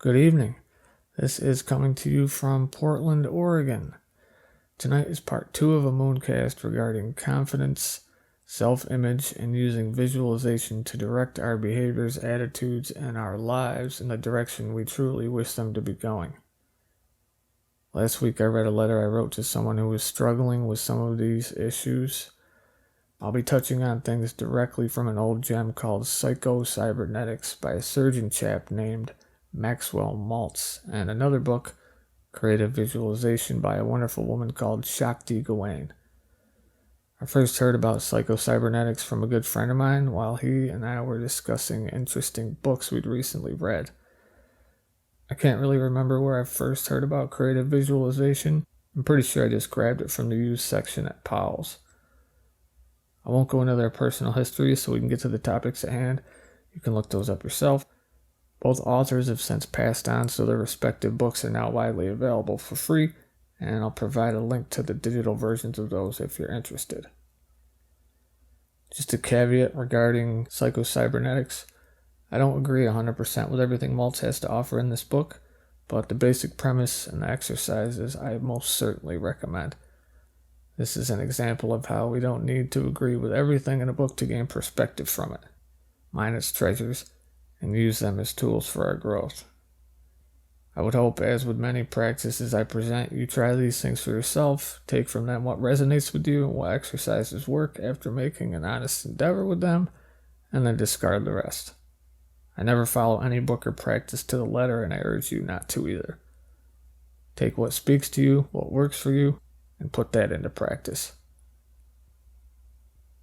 Good evening. This is coming to you from Portland, Oregon. Tonight is part 2 of a Lumooncast regarding confidence, self-image, and using visualization to direct our behaviors, attitudes, and our lives in the direction we truly wish them to be going. Last week I read a letter I wrote to someone who was struggling with some of these issues. I'll be touching on things directly from an old gem called Psycho-Cybernetics by a surgeon chap named Maxwell Maltz, and another book, Creative Visualization, by a wonderful woman called Shakti Gawain. I first heard about Psycho-Cybernetics from a good friend of mine while he and I were discussing interesting books we'd recently read. I can't really remember where I first heard about creative visualization. I'm pretty sure I just grabbed it from the used section at Powell's. I won't go into their personal history so we can get to the topics at hand. You can look those up yourself. Both authors have since passed on, so their respective books are now widely available for free, and I'll provide a link to the digital versions of those if you're interested. Just a caveat regarding Psycho-Cybernetics. I don't agree 100% with everything Maltz has to offer in this book, but the basic premise and the exercises I most certainly recommend. This is an example of how we don't need to agree with everything in a book to gain perspective from it, mine its treasures, and use them as tools for our growth. I would hope, as with many practices I present, you try these things for yourself, take from them what resonates with you and what exercises work after making an honest endeavor with them, and then discard the rest. I never follow any book or practice to the letter, and I urge you not to either. Take what speaks to you, what works for you, and put that into practice.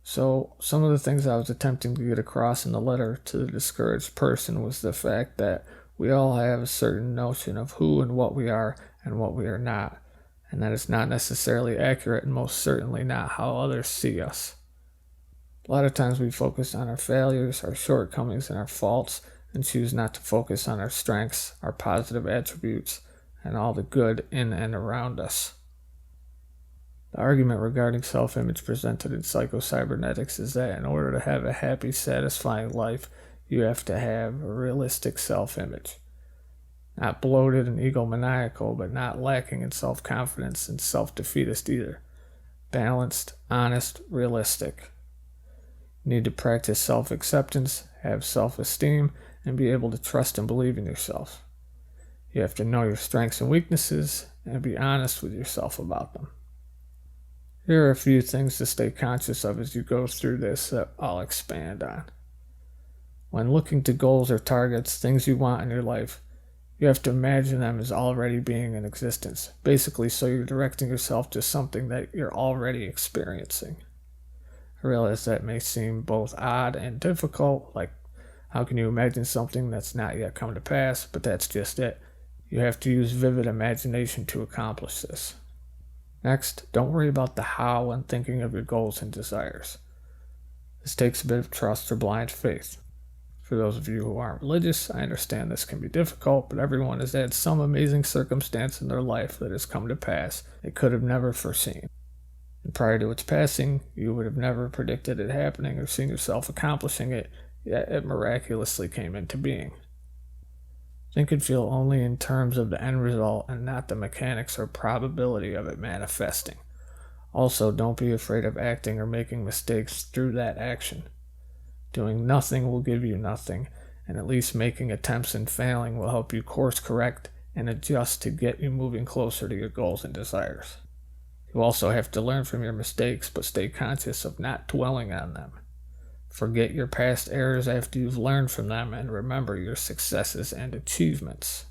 So, some of the things I was attempting to get across in the letter to the discouraged person was the fact that we all have a certain notion of who and what we are and what we are not, and that is not necessarily accurate and most certainly not how others see us. A lot of times we focus on our failures, our shortcomings, and our faults, and choose not to focus on our strengths, our positive attributes, and all the good in and around us. The argument regarding self-image presented in Psycho-Cybernetics is that in order to have a happy, satisfying life, you have to have a realistic self-image. Not bloated and egomaniacal, but not lacking in self-confidence and self-defeatist either. Balanced, honest, realistic. You need to practice self-acceptance, have self-esteem, and be able to trust and believe in yourself. You have to know your strengths and weaknesses, and be honest with yourself about them. Here are a few things to stay conscious of as you go through this that I'll expand on. When looking to goals or targets, things you want in your life, you have to imagine them as already being in existence, basically so you're directing yourself to something that you're already experiencing. I realize that may seem both odd and difficult, like how can you imagine something that's not yet come to pass, but that's just it. You have to use vivid imagination to accomplish this. Next, don't worry about the how when thinking of your goals and desires. This takes a bit of trust or blind faith. For those of you who aren't religious, I understand this can be difficult, but everyone has had some amazing circumstance in their life that has come to pass they could have never foreseen. And prior to its passing, you would have never predicted it happening or seen yourself accomplishing it, yet it miraculously came into being. Think and feel only in terms of the end result and not the mechanics or probability of it manifesting. Also, don't be afraid of acting or making mistakes through that action. Doing nothing will give you nothing, and at least making attempts and failing will help you course correct and adjust to get you moving closer to your goals and desires. You also have to learn from your mistakes, but stay conscious of not dwelling on them. Forget your past errors after you've learned from them and remember your successes and achievements.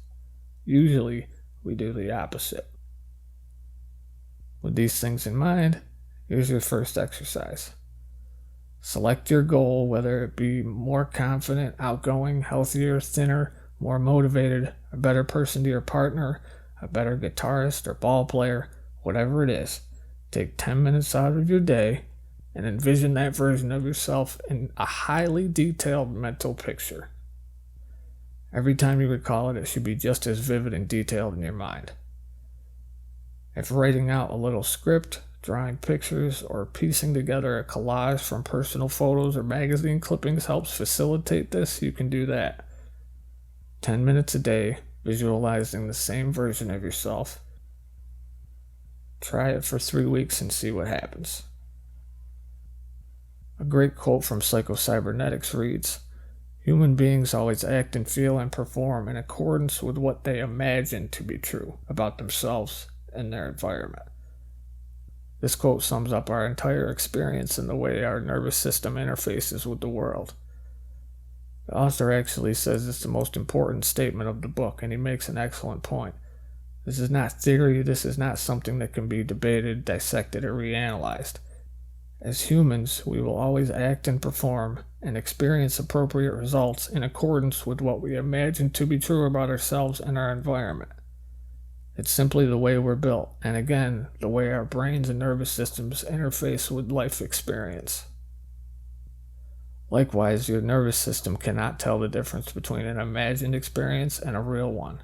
Usually, we do the opposite. With these things in mind, here's your first exercise. Select your goal, whether it be more confident, outgoing, healthier, thinner, more motivated, a better person to your partner, a better guitarist or ball player, whatever it is. Take 10 minutes out of your day and envision that version of yourself in a highly detailed mental picture. Every time you recall it, it should be just as vivid and detailed in your mind. If writing out a little script, drawing pictures, or piecing together a collage from personal photos or magazine clippings helps facilitate this, you can do that. 10 minutes a day, visualizing the same version of yourself. Try it for 3 weeks and see what happens. A great quote from Psycho-Cybernetics reads, "Human beings always act and feel and perform in accordance with what they imagine to be true about themselves and their environment." This quote sums up our entire experience in the way our nervous system interfaces with the world. The author actually says it's the most important statement of the book, and he makes an excellent point. This is not theory, this is not something that can be debated, dissected, or reanalyzed. As humans, we will always act and perform and experience appropriate results in accordance with what we imagine to be true about ourselves and our environment. It's simply the way we're built, and again, the way our brains and nervous systems interface with life experience. Likewise, your nervous system cannot tell the difference between an imagined experience and a real one.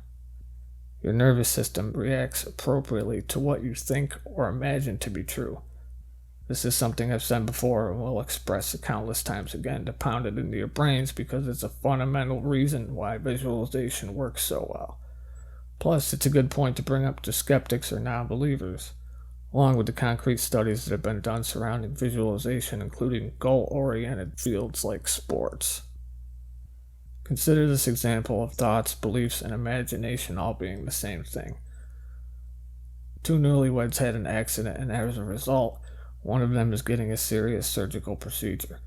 Your nervous system reacts appropriately to what you think or imagine to be true. This is something I've said before and will express it countless times again to pound it into your brains because it's a fundamental reason why visualization works so well. Plus, it's a good point to bring up to skeptics or non-believers, along with the concrete studies that have been done surrounding visualization, including goal-oriented fields like sports. Consider this example of thoughts, beliefs, and imagination all being the same thing. 2 newlyweds had an accident, and as a result, one of them is getting a serious surgical procedure.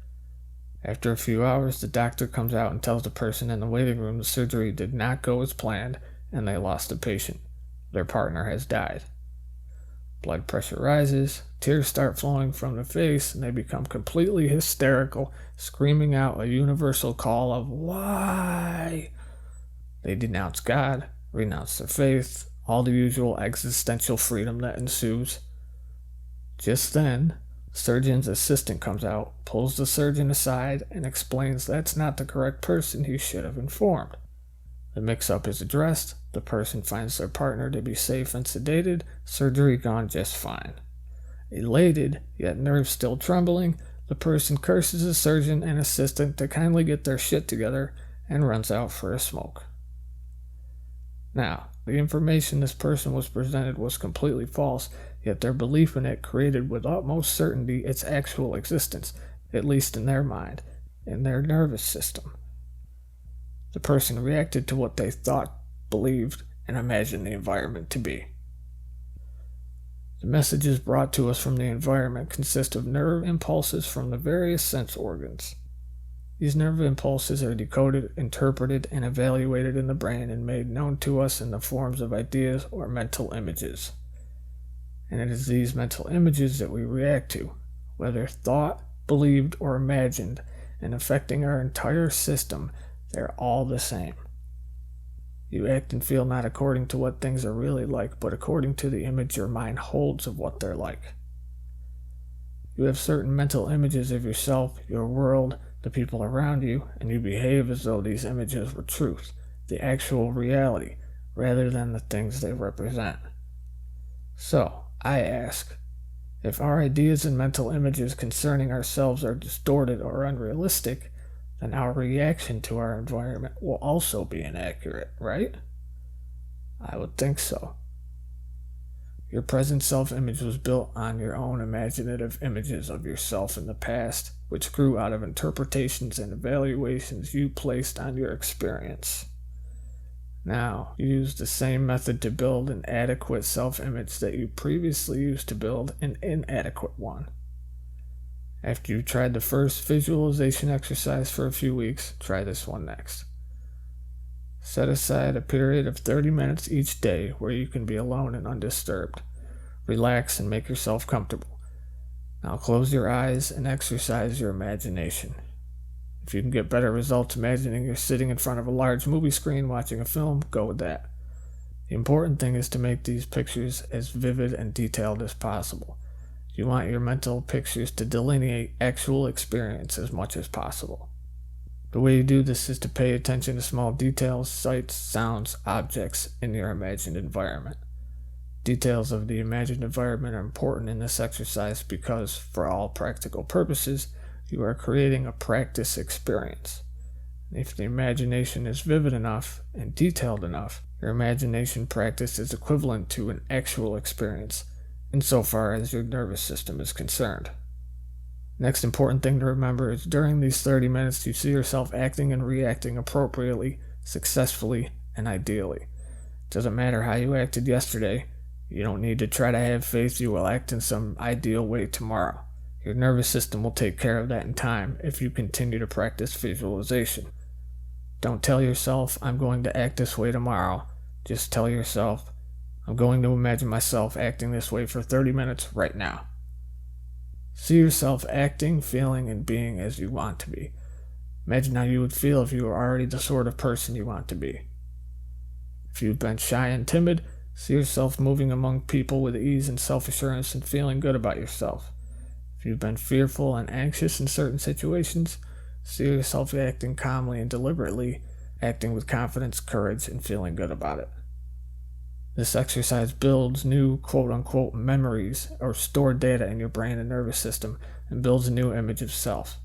After a few hours, the doctor comes out and tells the person in the waiting room the surgery did not go as planned, and they lost the patient. Their partner has died. Blood pressure rises, tears start flowing from the face, and they become completely hysterical, screaming out a universal call of "Why?" They denounce God, renounce their faith, all the usual existential freedom that ensues. Just then, the surgeon's assistant comes out, pulls the surgeon aside, and explains that's not the correct person he should have informed. The mix-up is addressed, the person finds their partner to be safe and sedated, surgery gone just fine. Elated, yet nerves still trembling, the person curses the surgeon and assistant to kindly get their shit together and runs out for a smoke. Now, the information this person was presented was completely false, yet their belief in it created with utmost certainty its actual existence, at least in their mind, in their nervous system. The person reacted to what they thought, believed, and imagined the environment to be. The messages brought to us from the environment consist of nerve impulses from the various sense organs. These nerve impulses are decoded, interpreted, and evaluated in the brain and made known to us in the forms of ideas or mental images. And it is these mental images that we react to, whether thought, believed, or imagined, and affecting our entire system. They're all the same. You act and feel not according to what things are really like, but according to the image your mind holds of what they're like. You have certain mental images of yourself, your world, the people around you, and you behave as though these images were truth, the actual reality, rather than the things they represent. So, I ask, if our ideas and mental images concerning ourselves are distorted or unrealistic, then our reaction to our environment will also be inaccurate, right? I would think so. Your present self-image was built on your own imaginative images of yourself in the past, which grew out of interpretations and evaluations you placed on your experience. Now, you use the same method to build an adequate self-image that you previously used to build an inadequate one. After you've tried the first visualization exercise for a few weeks, try this one next. Set aside a period of 30 minutes each day where you can be alone and undisturbed. Relax and make yourself comfortable. Now close your eyes and exercise your imagination. If you can get better results imagining you're sitting in front of a large movie screen watching a film, go with that. The important thing is to make these pictures as vivid and detailed as possible. You want your mental pictures to delineate actual experience as much as possible. The way you do this is to pay attention to small details, sights, sounds, objects in your imagined environment. Details of the imagined environment are important in this exercise because, for all practical purposes, you are creating a practice experience. If the imagination is vivid enough and detailed enough, your imagination practice is equivalent to an actual experience, insofar as your nervous system is concerned. Next important thing to remember is during these 30 minutes you see yourself acting and reacting appropriately, successfully, and ideally. It doesn't matter how you acted yesterday. You don't need to try to have faith you will act in some ideal way tomorrow. Your nervous system will take care of that in time if you continue to practice visualization. Don't tell yourself, I'm going to act this way tomorrow. Just tell yourself, I'm going to imagine myself acting this way for 30 minutes right now. See yourself acting, feeling, and being as you want to be. Imagine how you would feel if you were already the sort of person you want to be. If you've been shy and timid, see yourself moving among people with ease and self-assurance and feeling good about yourself. If you've been fearful and anxious in certain situations, see yourself acting calmly and deliberately, acting with confidence, courage, and feeling good about it. This exercise builds new quote-unquote memories or stored data in your brain and nervous system and builds a new image of self.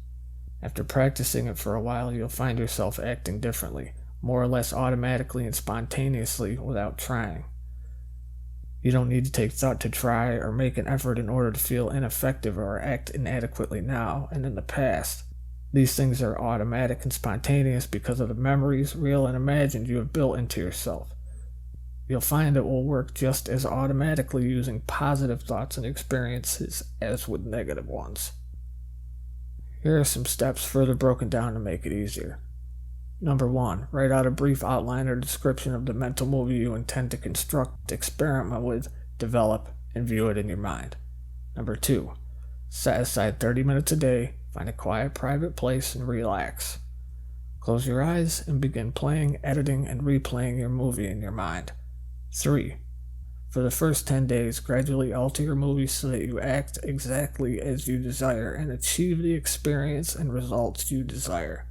After practicing it for a while, you'll find yourself acting differently, more or less automatically and spontaneously without trying. You don't need to take thought to try or make an effort in order to feel ineffective or act inadequately now and in the past. These things are automatic and spontaneous because of the memories, real and imagined, you have built into yourself. You'll find it will work just as automatically using positive thoughts and experiences as with negative ones. Here are some steps further broken down to make it easier. Number 1, write out a brief outline or description of the mental movie you intend to construct, experiment with, develop, and view it in your mind. Number 2, set aside 30 minutes a day, find a quiet, private place, and relax. Close your eyes and begin playing, editing, and replaying your movie in your mind. 3, for the first 10 days, gradually alter your movie so that you act exactly as you desire and achieve the experience and results you desire.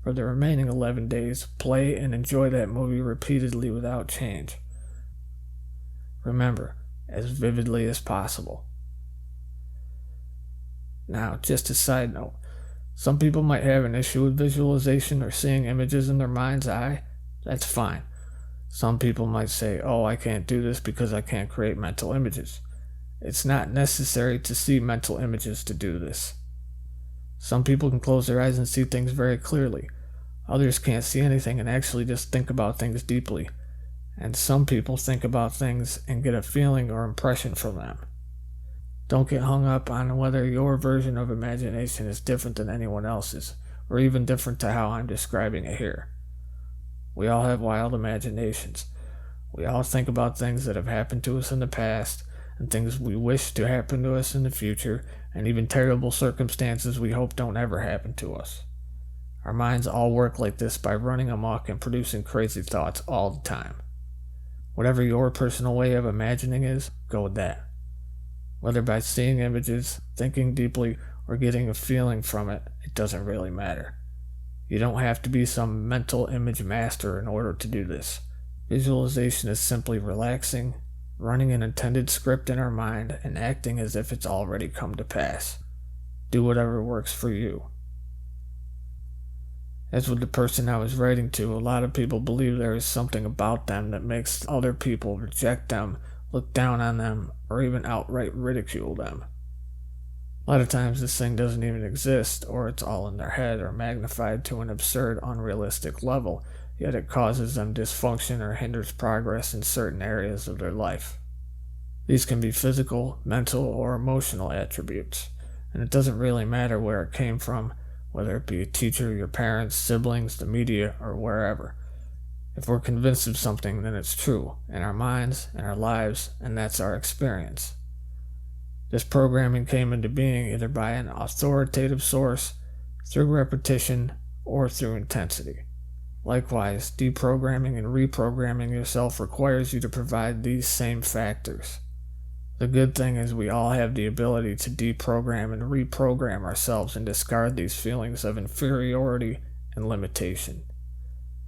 For the remaining 11 days, play and enjoy that movie repeatedly without change. Remember, as vividly as possible. Now, just a side note, some people might have an issue with visualization or seeing images in their mind's eye. That's fine. Some people might say, oh, I can't do this because I can't create mental images. It's not necessary to see mental images to do this. Some people can close their eyes and see things very clearly. Others can't see anything and actually just think about things deeply. And some people think about things and get a feeling or impression from them. Don't get hung up on whether your version of imagination is different than anyone else's, or even different to how I'm describing it here. We all have wild imaginations. We all think about things that have happened to us in the past, and things we wish to happen to us in the future, and even terrible circumstances we hope don't ever happen to us. Our minds all work like this by running amok and producing crazy thoughts all the time. Whatever your personal way of imagining is, go with that. Whether by seeing images, thinking deeply, or getting a feeling from it, it doesn't really matter. You don't have to be some mental image master in order to do this. Visualization is simply relaxing, running an intended script in our mind, and acting as if it's already come to pass. Do whatever works for you. As with the person I was writing to, a lot of people believe there is something about them that makes other people reject them, look down on them, or even outright ridicule them. A lot of times this thing doesn't even exist, or it's all in their head or magnified to an absurd, unrealistic level, yet it causes them dysfunction or hinders progress in certain areas of their life. These can be physical, mental, or emotional attributes, and it doesn't really matter where it came from, whether it be a teacher, your parents, siblings, the media, or wherever. If we're convinced of something, then it's true, in our minds, in our lives, and that's our experience. This programming came into being either by an authoritative source, through repetition, or through intensity. Likewise, deprogramming and reprogramming yourself requires you to provide these same factors. The good thing is we all have the ability to deprogram and reprogram ourselves and discard these feelings of inferiority and limitation.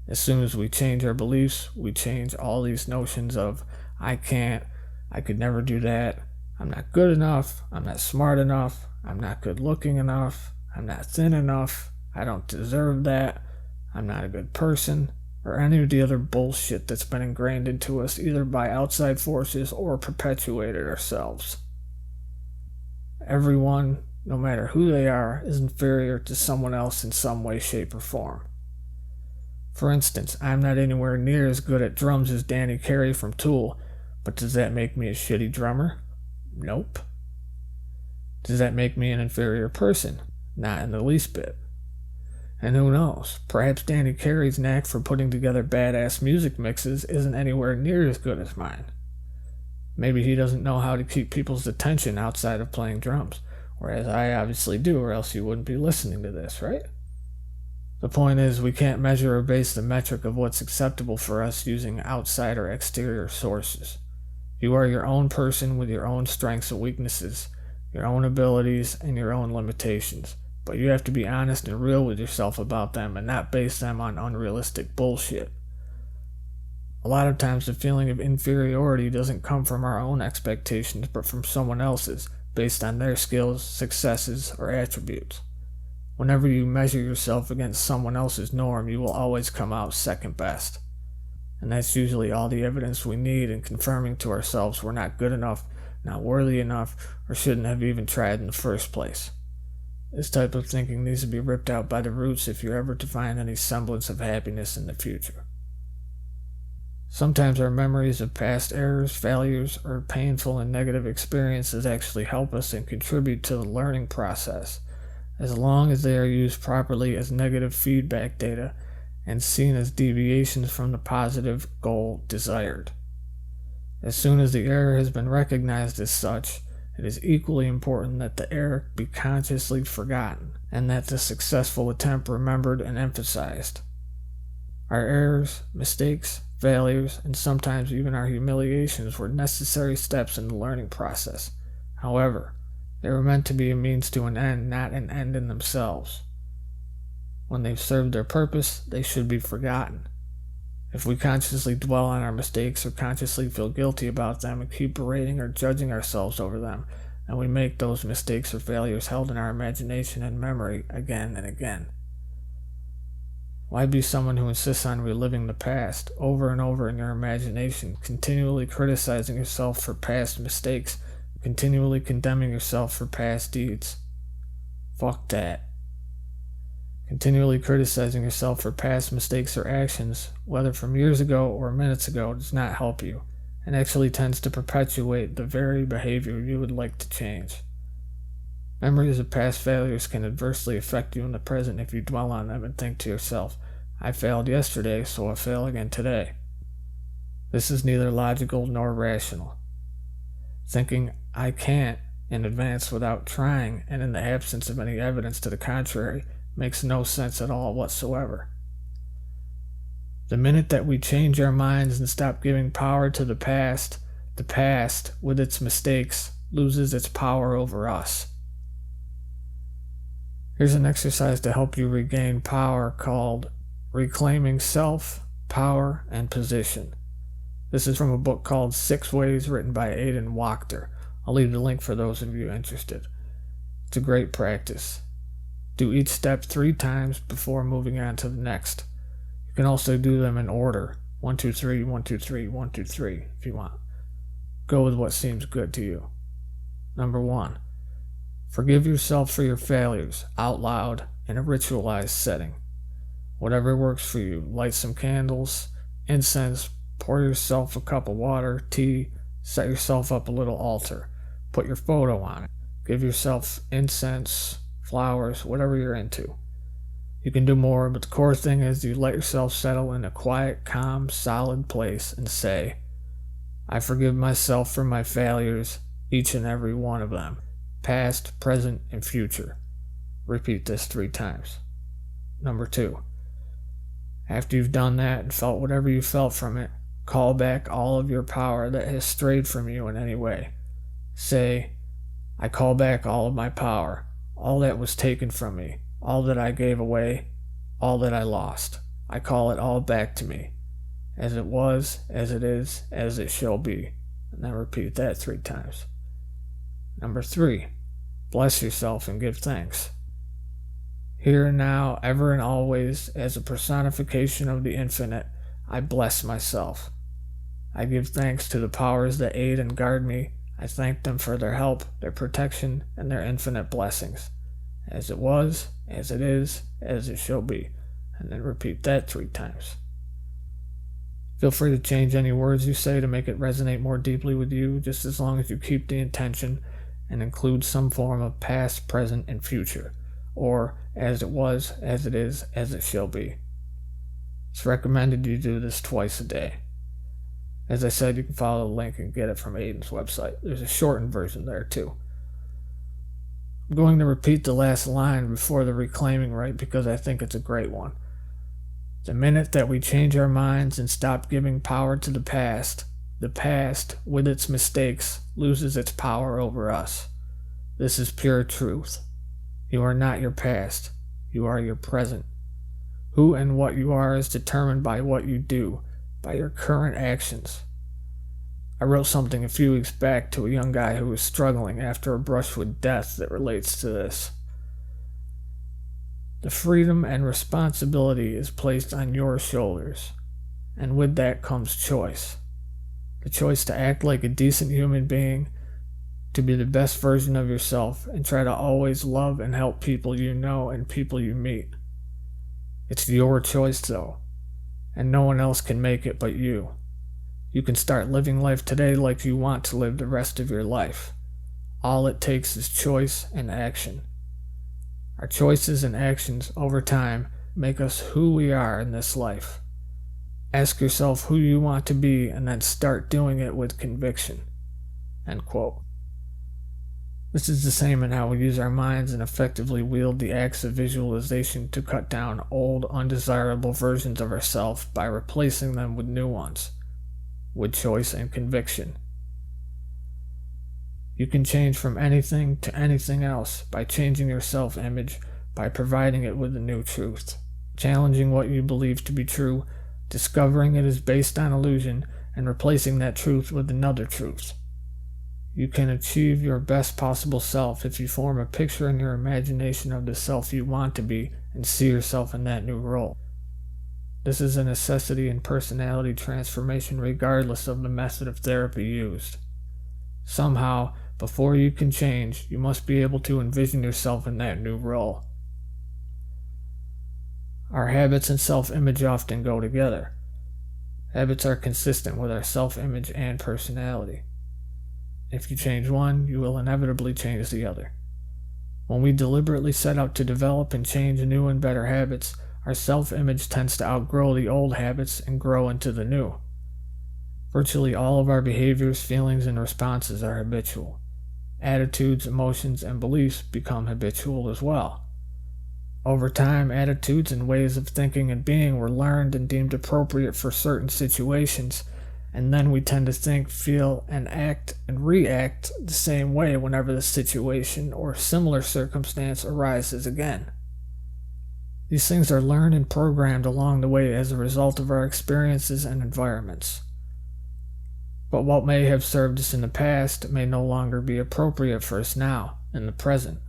As soon as we change our beliefs, we change all these notions of, I can't, I could never do that, I'm not good enough, I'm not smart enough, I'm not good looking enough, I'm not thin enough, I don't deserve that, I'm not a good person, or any of the other bullshit that's been ingrained into us either by outside forces or perpetuated ourselves. Everyone, no matter who they are, is inferior to someone else in some way, shape, or form. For instance, I'm not anywhere near as good at drums as Danny Carey from Tool, but does that make me a shitty drummer? Nope. Does that make me an inferior person? Not in the least bit. And who knows, perhaps Danny Carey's knack for putting together badass music mixes isn't anywhere near as good as mine. Maybe he doesn't know how to keep people's attention outside of playing drums, whereas I obviously do, or else you wouldn't be listening to this, right? The point is, we can't measure or base the metric of what's acceptable for us using outside or exterior sources. You are your own person with your own strengths and weaknesses, your own abilities, and your own limitations. But you have to be honest and real with yourself about them and not base them on unrealistic bullshit. A lot of times the feeling of inferiority doesn't come from our own expectations, but from someone else's, based on their skills, successes, or attributes. Whenever you measure yourself against someone else's norm, you will always come out second best. And that's usually all the evidence we need in confirming to ourselves we're not good enough, not worthy enough, or shouldn't have even tried in the first place. This type of thinking needs to be ripped out by the roots if you're ever to find any semblance of happiness in the future. Sometimes our memories of past errors, failures, or painful and negative experiences actually help us and contribute to the learning process, as long as they are used properly as negative feedback data and seen as deviations from the positive goal desired. As soon as the error has been recognized as such, it is equally important that the error be consciously forgotten, and that the successful attempt remembered and emphasized. Our errors, mistakes, failures, and sometimes even our humiliations were necessary steps in the learning process. However, they were meant to be a means to an end, not an end in themselves. When they've served their purpose, they should be forgotten. If we consciously dwell on our mistakes or consciously feel guilty about them and keep berating or judging ourselves over them, then we make those mistakes or failures held in our imagination and memory again and again. Why be someone who insists on reliving the past over and over in your imagination, continually criticizing yourself for past mistakes, continually condemning yourself for past deeds? Fuck that. Continually criticizing yourself for past mistakes or actions, whether from years ago or minutes ago, does not help you, and actually tends to perpetuate the very behavior you would like to change. Memories of past failures can adversely affect you in the present if you dwell on them and think to yourself, I failed yesterday, so I fail again today. This is neither logical nor rational. Thinking, I can't, in advance without trying, and in the absence of any evidence to the contrary, makes no sense at all whatsoever. The minute that we change our minds and stop giving power to the past, with its mistakes, loses its power over us. Here's an exercise to help you regain power called Reclaiming Self, Power, and Position. This is from a book called 6 Ways, written by Aidan Wachter. I'll leave the link for those of you interested. It's a great practice. Do each step 3 times before moving on to the next. You can also do them in order, 1, 2, 3, 1, 2, 3, 1, 2, 3, if you want. Go with what seems good to you. Number 1. Forgive yourself for your failures, out loud, in a ritualized setting. Whatever works for you. Light some candles, incense, pour yourself a cup of water, tea, set yourself up a little altar. Put your photo on it. Give yourself incense, flowers, whatever you're into. You can do more, but the core thing is you let yourself settle in a quiet, calm, solid place and say, I forgive myself for my failures, each and every one of them, past, present, and future. Repeat this 3 times. Number 2. After you've done that and felt whatever you felt from it, call back all of your power that has strayed from you in any way. Say, I call back all of my power, all that was taken from me, all that I gave away, all that I lost. I call it all back to me, as it was, as it is, as it shall be. And then repeat that 3 times. Number 3, bless yourself and give thanks. Here and now, ever and always, as a personification of the infinite, I bless myself. I give thanks to the powers that aid and guard me. I thank them for their help, their protection, and their infinite blessings. As it was, as it is, as it shall be. And then repeat that 3 times. Feel free to change any words you say to make it resonate more deeply with you, just as long as you keep the intention and include some form of past, present, and future, or as it was, as it is, as it shall be. It's recommended you do this twice a day. As I said, you can follow the link and get it from Aiden's website. There's a shortened version there too. I'm going to repeat the last line before the reclaiming right because I think it's a great one. The minute that we change our minds and stop giving power to the past, with its mistakes, loses its power over us. This is pure truth. You are not your past. You are your present. Who and what you are is determined by what you do, by your current actions. I wrote something a few weeks back to a young guy who was struggling after a brush with death that relates to this. The freedom and responsibility is placed on your shoulders, and with that comes choice. The choice to act like a decent human being, to be the best version of yourself, and try to always love and help people you know and people you meet. It's your choice though, and no one else can make it but you. You can start living life today like you want to live the rest of your life. All it takes is choice and action. Our choices and actions over time make us who we are in this life. Ask yourself who you want to be and then start doing it with conviction. End quote. This is the same in how we use our minds and effectively wield the acts of visualization to cut down old, undesirable versions of ourselves by replacing them with new ones, with choice and conviction. You can change from anything to anything else by changing your self-image, by providing it with a new truth, challenging what you believe to be true, discovering it is based on illusion, and replacing that truth with another truth. You can achieve your best possible self if you form a picture in your imagination of the self you want to be and see yourself in that new role. This is a necessity in personality transformation regardless of the method of therapy used. Somehow, before you can change, you must be able to envision yourself in that new role. Our habits and self-image often go together. Habits are consistent with our self-image and personality. If you change one, you will inevitably change the other. When we deliberately set out to develop and change new and better habits, our self-image tends to outgrow the old habits and grow into the new. Virtually all of our behaviors, feelings, and responses are habitual. Attitudes, emotions, and beliefs become habitual as well. Over time, attitudes and ways of thinking and being were learned and deemed appropriate for certain situations, and then we tend to think, feel, and act and react the same way whenever the situation or similar circumstance arises again. These things are learned and programmed along the way as a result of our experiences and environments. But what may have served us in the past may no longer be appropriate for us now, in the present.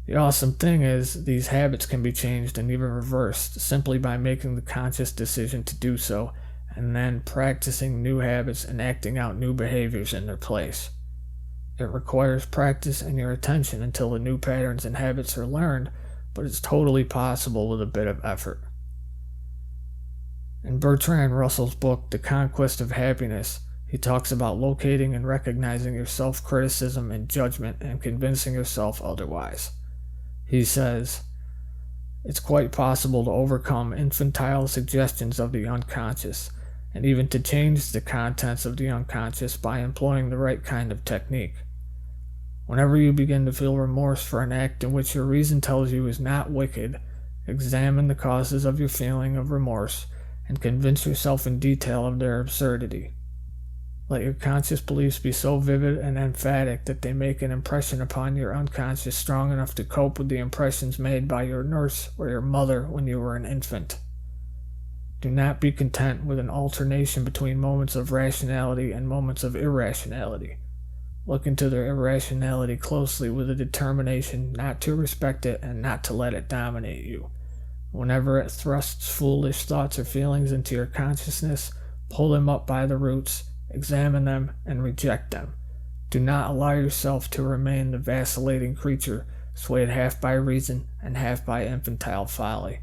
The awesome thing is, these habits can be changed and even reversed simply by making the conscious decision to do so, and then practicing new habits and acting out new behaviors in their place. It requires practice and your attention until the new patterns and habits are learned, but it's totally possible with a bit of effort. In Bertrand Russell's book, The Conquest of Happiness, he talks about locating and recognizing your self-criticism and judgment and convincing yourself otherwise. He says, "It's quite possible to overcome infantile suggestions of the unconscious, and even to change the contents of the unconscious by employing the right kind of technique. Whenever you begin to feel remorse for an act in which your reason tells you is not wicked, examine the causes of your feeling of remorse and convince yourself in detail of their absurdity. Let your conscious beliefs be so vivid and emphatic that they make an impression upon your unconscious strong enough to cope with the impressions made by your nurse or your mother when you were an infant. Do not be content with an alternation between moments of rationality and moments of irrationality. Look into their irrationality closely with a determination not to respect it and not to let it dominate you. Whenever it thrusts foolish thoughts or feelings into your consciousness, pull them up by the roots, examine them, and reject them. Do not allow yourself to remain the vacillating creature, swayed half by reason and half by infantile folly.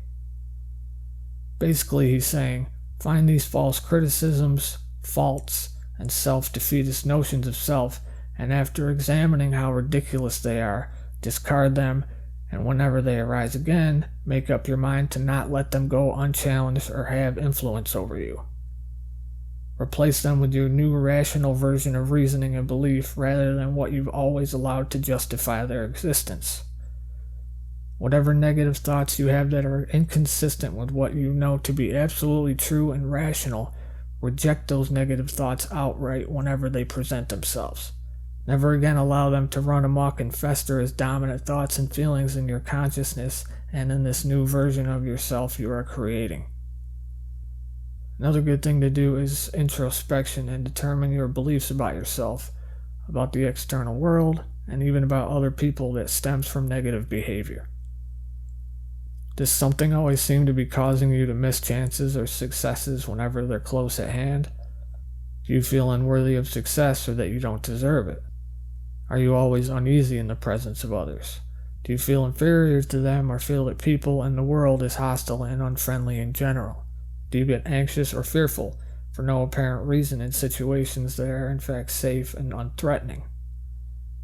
Basically, he's saying, find these false criticisms, faults, and self-defeatist notions of self, and after examining how ridiculous they are, discard them, and whenever they arise again, make up your mind to not let them go unchallenged or have influence over you. Replace them with your new rational version of reasoning and belief rather than what you've always allowed to justify their existence. Whatever negative thoughts you have that are inconsistent with what you know to be absolutely true and rational, reject those negative thoughts outright whenever they present themselves. Never again allow them to run amok and fester as dominant thoughts and feelings in your consciousness and in this new version of yourself you are creating. Another good thing to do is introspection and determine your beliefs about yourself, about the external world, and even about other people that stems from negative behavior. Does something always seem to be causing you to miss chances or successes whenever they're close at hand? Do you feel unworthy of success or that you don't deserve it? Are you always uneasy in the presence of others? Do you feel inferior to them or feel that people and the world is hostile and unfriendly in general? Do you get anxious or fearful for no apparent reason in situations that are in fact safe and unthreatening?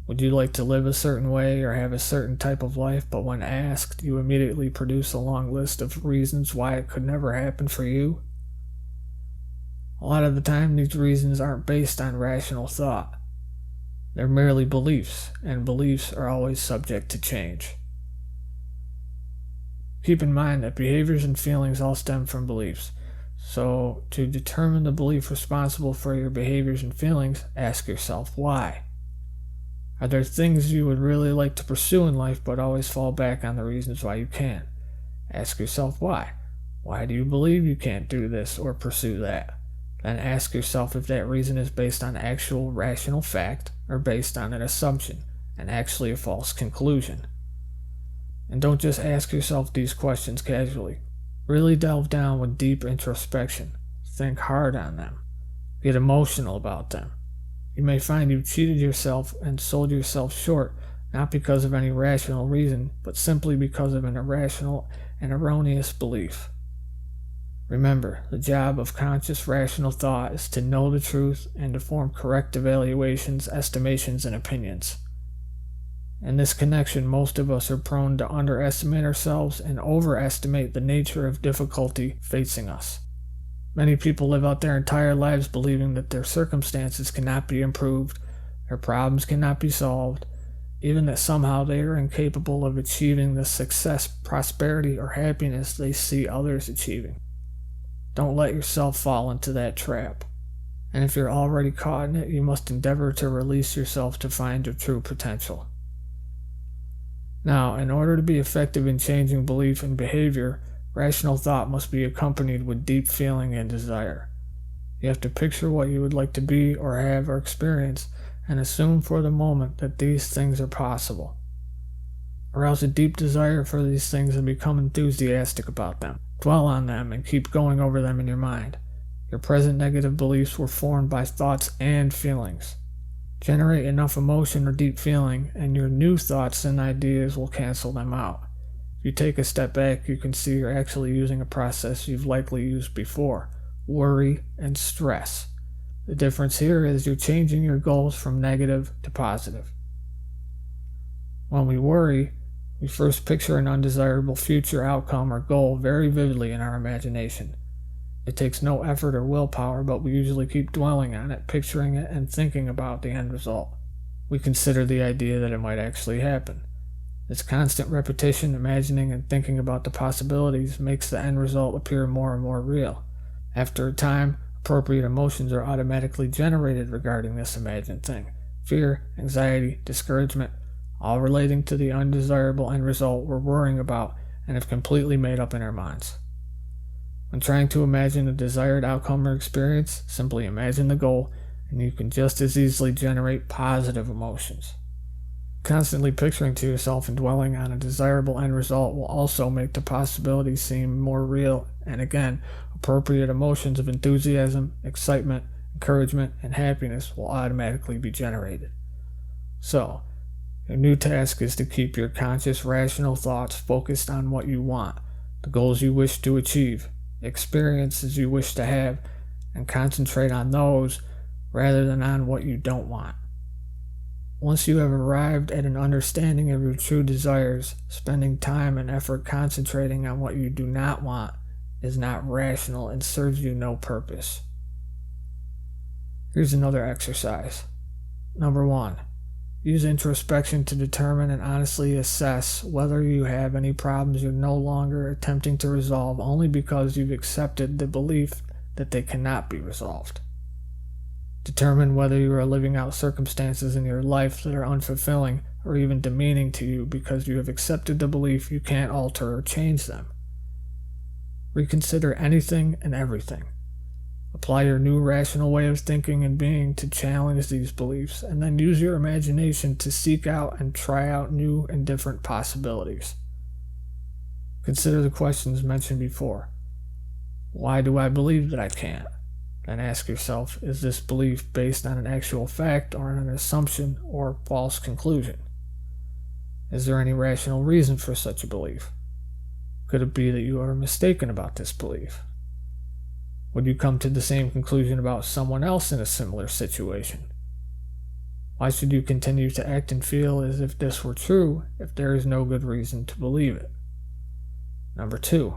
Would you like to live a certain way or have a certain type of life, but when asked, you immediately produce a long list of reasons why it could never happen for you? A lot of the time, these reasons aren't based on rational thought. They're merely beliefs, and beliefs are always subject to change. Keep in mind that behaviors and feelings all stem from beliefs. So, to determine the belief responsible for your behaviors and feelings, ask yourself why. Are there things you would really like to pursue in life but always fall back on the reasons why you can't? Ask yourself why. Why do you believe you can't do this or pursue that? Then ask yourself if that reason is based on actual rational fact or based on an assumption and actually a false conclusion. And don't just ask yourself these questions casually. Really delve down with deep introspection. Think hard on them. Get emotional about them. You may find you've cheated yourself and sold yourself short, not because of any rational reason, but simply because of an irrational and erroneous belief. Remember, the job of conscious rational thought is to know the truth and to form correct evaluations, estimations, and opinions. In this connection, most of us are prone to underestimate ourselves and overestimate the nature of difficulty facing us. Many people live out their entire lives believing that their circumstances cannot be improved, their problems cannot be solved, even that somehow they are incapable of achieving the success, prosperity, or happiness they see others achieving. Don't let yourself fall into that trap. And if you're already caught in it, you must endeavor to release yourself to find your true potential. Now, in order to be effective in changing belief and behavior, rational thought must be accompanied with deep feeling and desire. You have to picture what you would like to be or have or experience and assume for the moment that these things are possible. Arouse a deep desire for these things and become enthusiastic about them. Dwell on them and keep going over them in your mind. Your present negative beliefs were formed by thoughts and feelings. Generate enough emotion or deep feeling, and your new thoughts and ideas will cancel them out. If you take a step back, you can see you're actually using a process you've likely used before: worry and stress. The difference here is you're changing your goals from negative to positive. When we worry, we first picture an undesirable future outcome or goal very vividly in our imagination. It takes no effort or willpower, but we usually keep dwelling on it, picturing it, and thinking about the end result. We consider the idea that it might actually happen. This constant repetition, imagining and thinking about the possibilities, makes the end result appear more and more real. After a time, appropriate emotions are automatically generated regarding this imagined thing: fear, anxiety, discouragement, all relating to the undesirable end result we're worrying about and have completely made up in our minds. When trying to imagine a desired outcome or experience, simply imagine the goal and you can just as easily generate positive emotions. Constantly picturing to yourself and dwelling on a desirable end result will also make the possibility seem more real, and again, appropriate emotions of enthusiasm, excitement, encouragement, and happiness will automatically be generated. So, your new task is to keep your conscious, rational thoughts focused on what you want, the goals you wish to achieve, experiences you wish to have, and concentrate on those rather than on what you don't want. Once you have arrived at an understanding of your true desires, spending time and effort concentrating on what you do not want is not rational and serves you no purpose. Here's another exercise. Number 1. Use introspection to determine and honestly assess whether you have any problems you're no longer attempting to resolve only because you've accepted the belief that they cannot be resolved. Determine whether you are living out circumstances in your life that are unfulfilling or even demeaning to you because you have accepted the belief you can't alter or change them. Reconsider anything and everything. Apply your new rational way of thinking and being to challenge these beliefs, and then use your imagination to seek out and try out new and different possibilities. Consider the questions mentioned before. Why do I believe that I can't? Then ask yourself, is this belief based on an actual fact or on an assumption or false conclusion? Is there any rational reason for such a belief? Could it be that you are mistaken about this belief? Would you come to the same conclusion about someone else in a similar situation? Why should you continue to act and feel as if this were true if there is no good reason to believe it? Number 2.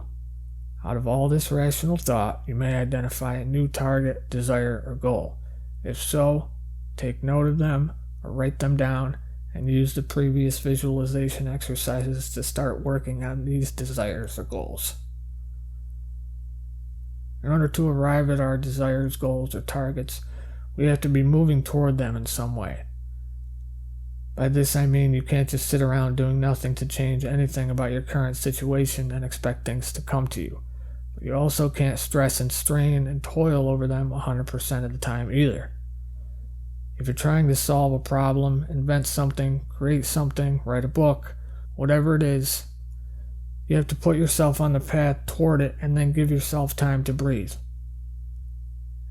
Out of all this rational thought, you may identify a new target, desire, or goal. If so, take note of them or write them down and use the previous visualization exercises to start working on these desires or goals. In order to arrive at our desires, goals, or targets, we have to be moving toward them in some way. By this I mean you can't just sit around doing nothing to change anything about your current situation and expect things to come to you. But you also can't stress and strain and toil over them 100% of the time either. If you're trying to solve a problem, invent something, create something, write a book, whatever it is, you have to put yourself on the path toward it and then give yourself time to breathe.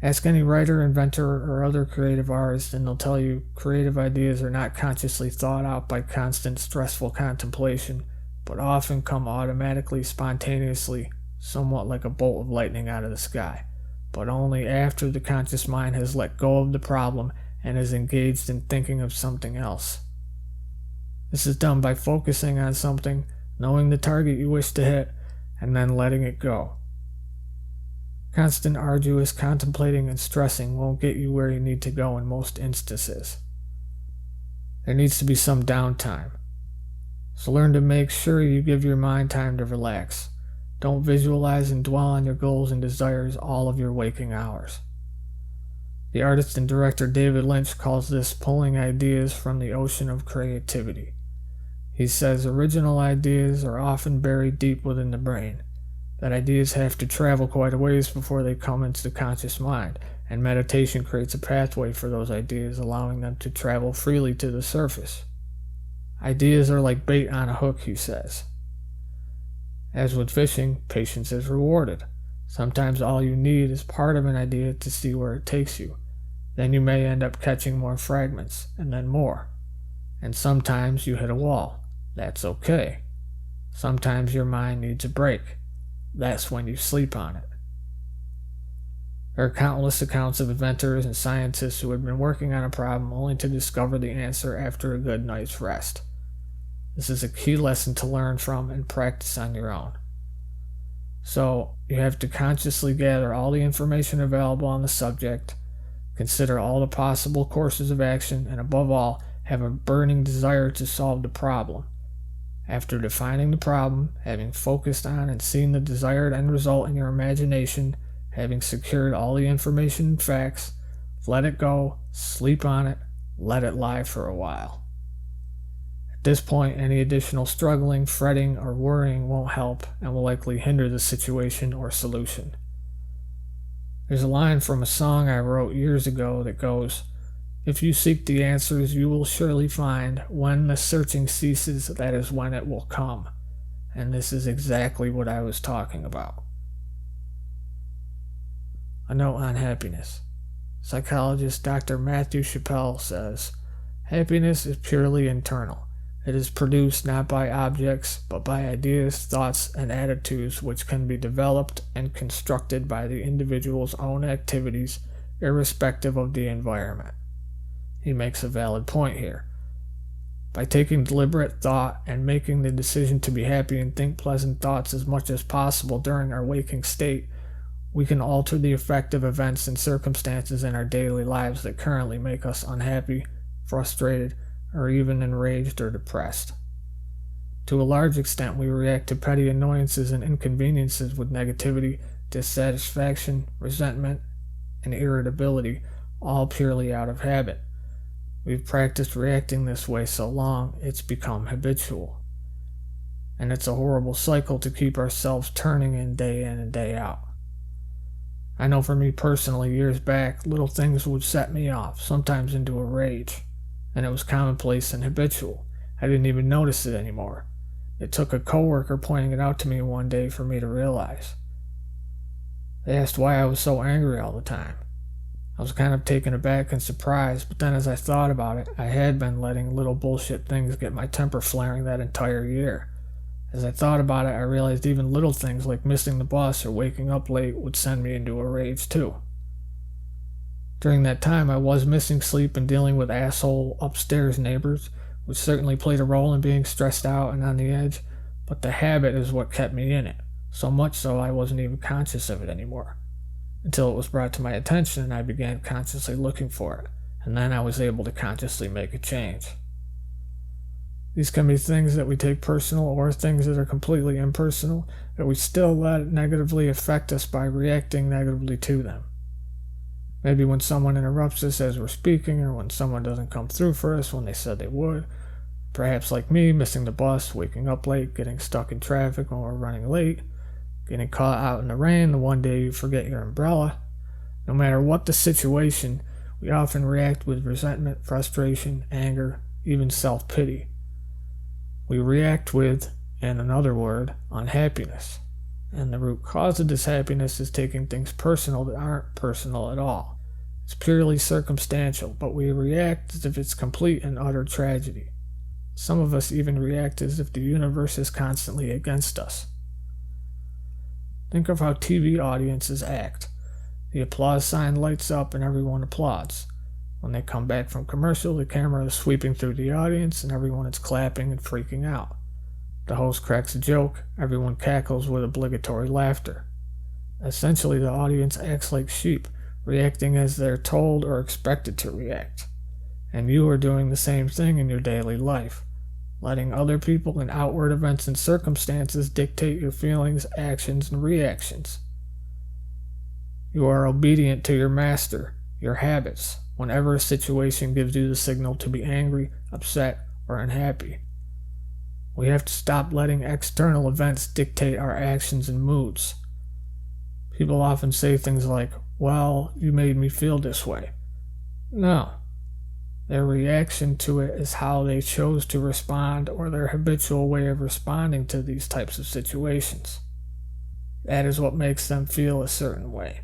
Ask any writer, inventor, or other creative artist and they'll tell you creative ideas are not consciously thought out by constant stressful contemplation, but often come automatically, spontaneously, somewhat like a bolt of lightning out of the sky, but only after the conscious mind has let go of the problem and is engaged in thinking of something else. This is done by focusing on something, knowing the target you wish to hit, and then letting it go. Constant arduous contemplating and stressing won't get you where you need to go in most instances. There needs to be some downtime. So learn to make sure you give your mind time to relax. Don't visualize and dwell on your goals and desires all of your waking hours. The artist and director David Lynch calls this pulling ideas from the ocean of creativity. He says original ideas are often buried deep within the brain, that ideas have to travel quite a ways before they come into the conscious mind, and meditation creates a pathway for those ideas, allowing them to travel freely to the surface. Ideas are like bait on a hook, he says. As with fishing, patience is rewarded. Sometimes all you need is part of an idea to see where it takes you. Then you may end up catching more fragments, and then more. And sometimes you hit a wall. That's okay. Sometimes your mind needs a break. That's when you sleep on it. There are countless accounts of inventors and scientists who had been working on a problem only to discover the answer after a good night's rest. This is a key lesson to learn from and practice on your own. So, you have to consciously gather all the information available on the subject, consider all the possible courses of action, and above all, have a burning desire to solve the problem. After defining the problem, having focused on and seen the desired end result in your imagination, having secured all the information and facts, let it go, sleep on it, let it lie for a while. At this point, any additional struggling, fretting, or worrying won't help and will likely hinder the situation or solution. There's a line from a song I wrote years ago that goes, "If you seek the answers, you will surely find. When the searching ceases, that is when it will come." And this is exactly what I was talking about. A note on happiness. Psychologist Dr. Matthew Chappell says, "Happiness is purely internal. It is produced not by objects, but by ideas, thoughts, and attitudes which can be developed and constructed by the individual's own activities, irrespective of the environment." He makes a valid point here. By taking deliberate thought and making the decision to be happy and think pleasant thoughts as much as possible during our waking state, we can alter the effect of events and circumstances in our daily lives that currently make us unhappy, frustrated, or even enraged or depressed. To a large extent, we react to petty annoyances and inconveniences with negativity, dissatisfaction, resentment, and irritability, all purely out of habit. We've practiced reacting this way so long, it's become habitual. And it's a horrible cycle to keep ourselves turning in and day out. I know for me personally, years back, little things would set me off, sometimes into a rage. And it was commonplace and habitual. I didn't even notice it anymore. It took a coworker pointing it out to me one day for me to realize. They asked why I was so angry all the time. I was kind of taken aback and surprised, but then as I thought about it, I had been letting little bullshit things get my temper flaring that entire year. As I thought about it, I realized even little things like missing the bus or waking up late would send me into a rage too. During that time, I was missing sleep and dealing with asshole upstairs neighbors, which certainly played a role in being stressed out and on the edge, but the habit is what kept me in it, so much so I wasn't even conscious of it anymore. Until it was brought to my attention and I began consciously looking for it, and then I was able to consciously make a change. These can be things that we take personal or things that are completely impersonal, but we still let negatively affect us by reacting negatively to them. Maybe when someone interrupts us as we're speaking, or when someone doesn't come through for us when they said they would. Perhaps like me, missing the bus, waking up late, getting stuck in traffic when we're running late, getting caught out in the rain the one day you forget your umbrella. No matter what the situation, we often react with resentment, frustration, anger, even self-pity. We react with, in another word, unhappiness. And the root cause of this happiness is taking things personal that aren't personal at all. It's purely circumstantial, but we react as if it's complete and utter tragedy. Some of us even react as if the universe is constantly against us. Think of how TV audiences act. The applause sign lights up and everyone applauds. When they come back from commercial, the camera is sweeping through the audience and everyone is clapping and freaking out. The host cracks a joke, everyone cackles with obligatory laughter. Essentially, the audience acts like sheep, reacting as they're told or expected to react. And you are doing the same thing in your daily life, letting other people and outward events and circumstances dictate your feelings, actions, and reactions. You are obedient to your master, your habits, whenever a situation gives you the signal to be angry, upset, or unhappy. We have to stop letting external events dictate our actions and moods. People often say things like, "Well, you made me feel this way." No. Their reaction to it is how they chose to respond or their habitual way of responding to these types of situations. That is what makes them feel a certain way.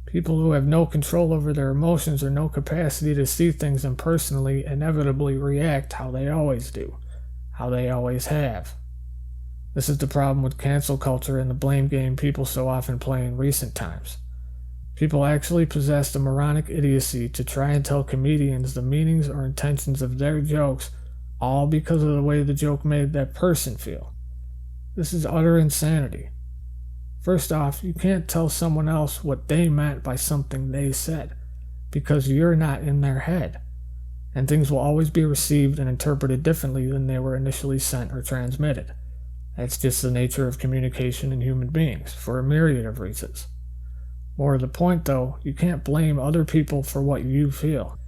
People who have no control over their emotions or no capacity to see things impersonally inevitably react how they always do, how they always have. This is the problem with cancel culture and the blame game people so often play in recent times. People actually possess the moronic idiocy to try and tell comedians the meanings or intentions of their jokes, all because of the way the joke made that person feel. This is utter insanity. First off, you can't tell someone else what they meant by something they said, because you're not in their head, and things will always be received and interpreted differently than they were initially sent or transmitted. That's just the nature of communication in human beings, for a myriad of reasons. More to the point though, you can't blame other people for what you feel.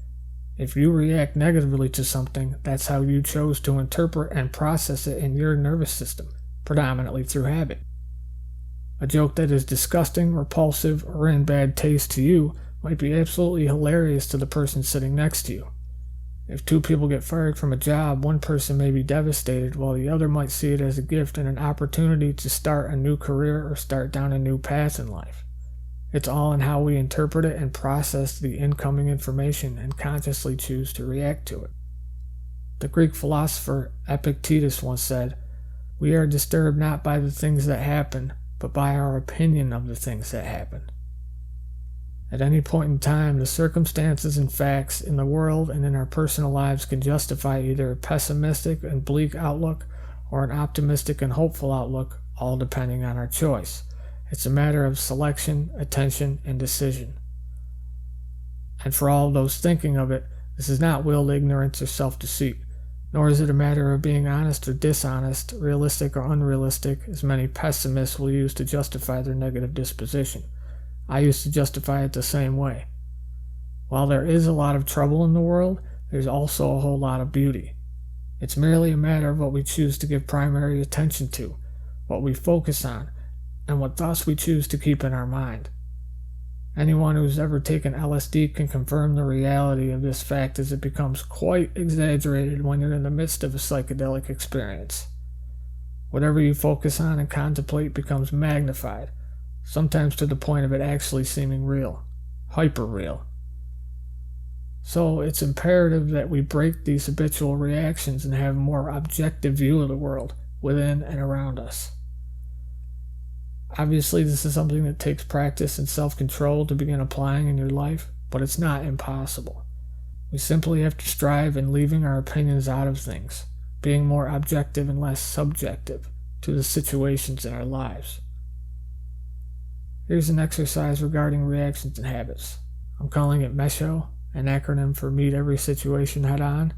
If you react negatively to something, that's how you chose to interpret and process it in your nervous system, predominantly through habit. A joke that is disgusting, repulsive, or in bad taste to you might be absolutely hilarious to the person sitting next to you. If two people get fired from a job, one person may be devastated while the other might see it as a gift and an opportunity to start a new career or start down a new path in life. It's all in how we interpret it and process the incoming information and consciously choose to react to it. The Greek philosopher Epictetus once said, "We are disturbed not by the things that happen, but by our opinion of the things that happen." At any point in time, the circumstances and facts in the world and in our personal lives can justify either a pessimistic and bleak outlook or an optimistic and hopeful outlook, all depending on our choice. It's a matter of selection, attention, and decision. And for all those thinking of it, this is not willed ignorance or self-deceit, nor is it a matter of being honest or dishonest, realistic or unrealistic, as many pessimists will use to justify their negative disposition. I used to justify it the same way. While there is a lot of trouble in the world, there's also a whole lot of beauty. It's merely a matter of what we choose to give primary attention to, what we focus on, and what thoughts we choose to keep in our mind. Anyone who's ever taken LSD can confirm the reality of this fact, as it becomes quite exaggerated when you're in the midst of a psychedelic experience. Whatever you focus on and contemplate becomes magnified, sometimes to the point of it actually seeming real, hyper-real. So it's imperative that we break these habitual reactions and have a more objective view of the world within and around us. Obviously, this is something that takes practice and self-control to begin applying in your life, but it's not impossible. We simply have to strive in leaving our opinions out of things, being more objective and less subjective to the situations in our lives. Here's an exercise regarding reactions and habits. I'm calling it MESHO, an acronym for Meet Every Situation Head On.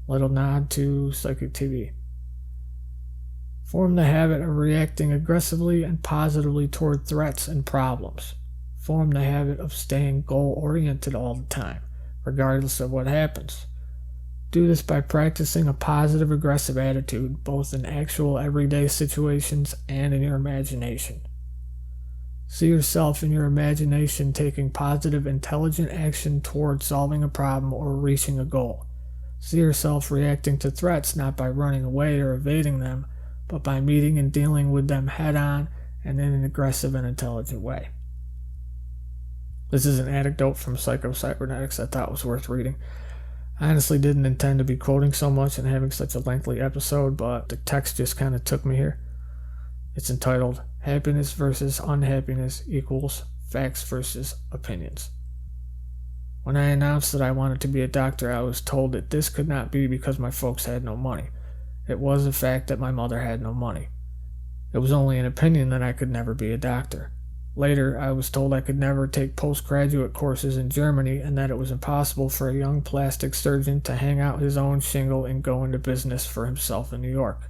Little nod to Psychic TV. Form the habit of reacting aggressively and positively toward threats and problems. Form the habit of staying goal-oriented all the time, regardless of what happens. Do this by practicing a positive aggressive attitude, both in actual everyday situations and in your imagination. See yourself in your imagination taking positive, intelligent action toward solving a problem or reaching a goal. See yourself reacting to threats not by running away or evading them, but by meeting and dealing with them head-on and in an aggressive and intelligent way. This is an anecdote from Psycho-Cybernetics I thought was worth reading. I honestly didn't intend to be quoting so much and having such a lengthy episode, but the text just kind of took me here. It's entitled, Happiness versus Unhappiness equals Facts versus Opinions. When I announced that I wanted to be a doctor, I was told that this could not be because my folks had no money. It was a fact that my mother had no money. It was only an opinion that I could never be a doctor. Later, I was told I could never take postgraduate courses in Germany and that it was impossible for a young plastic surgeon to hang out his own shingle and go into business for himself in New York.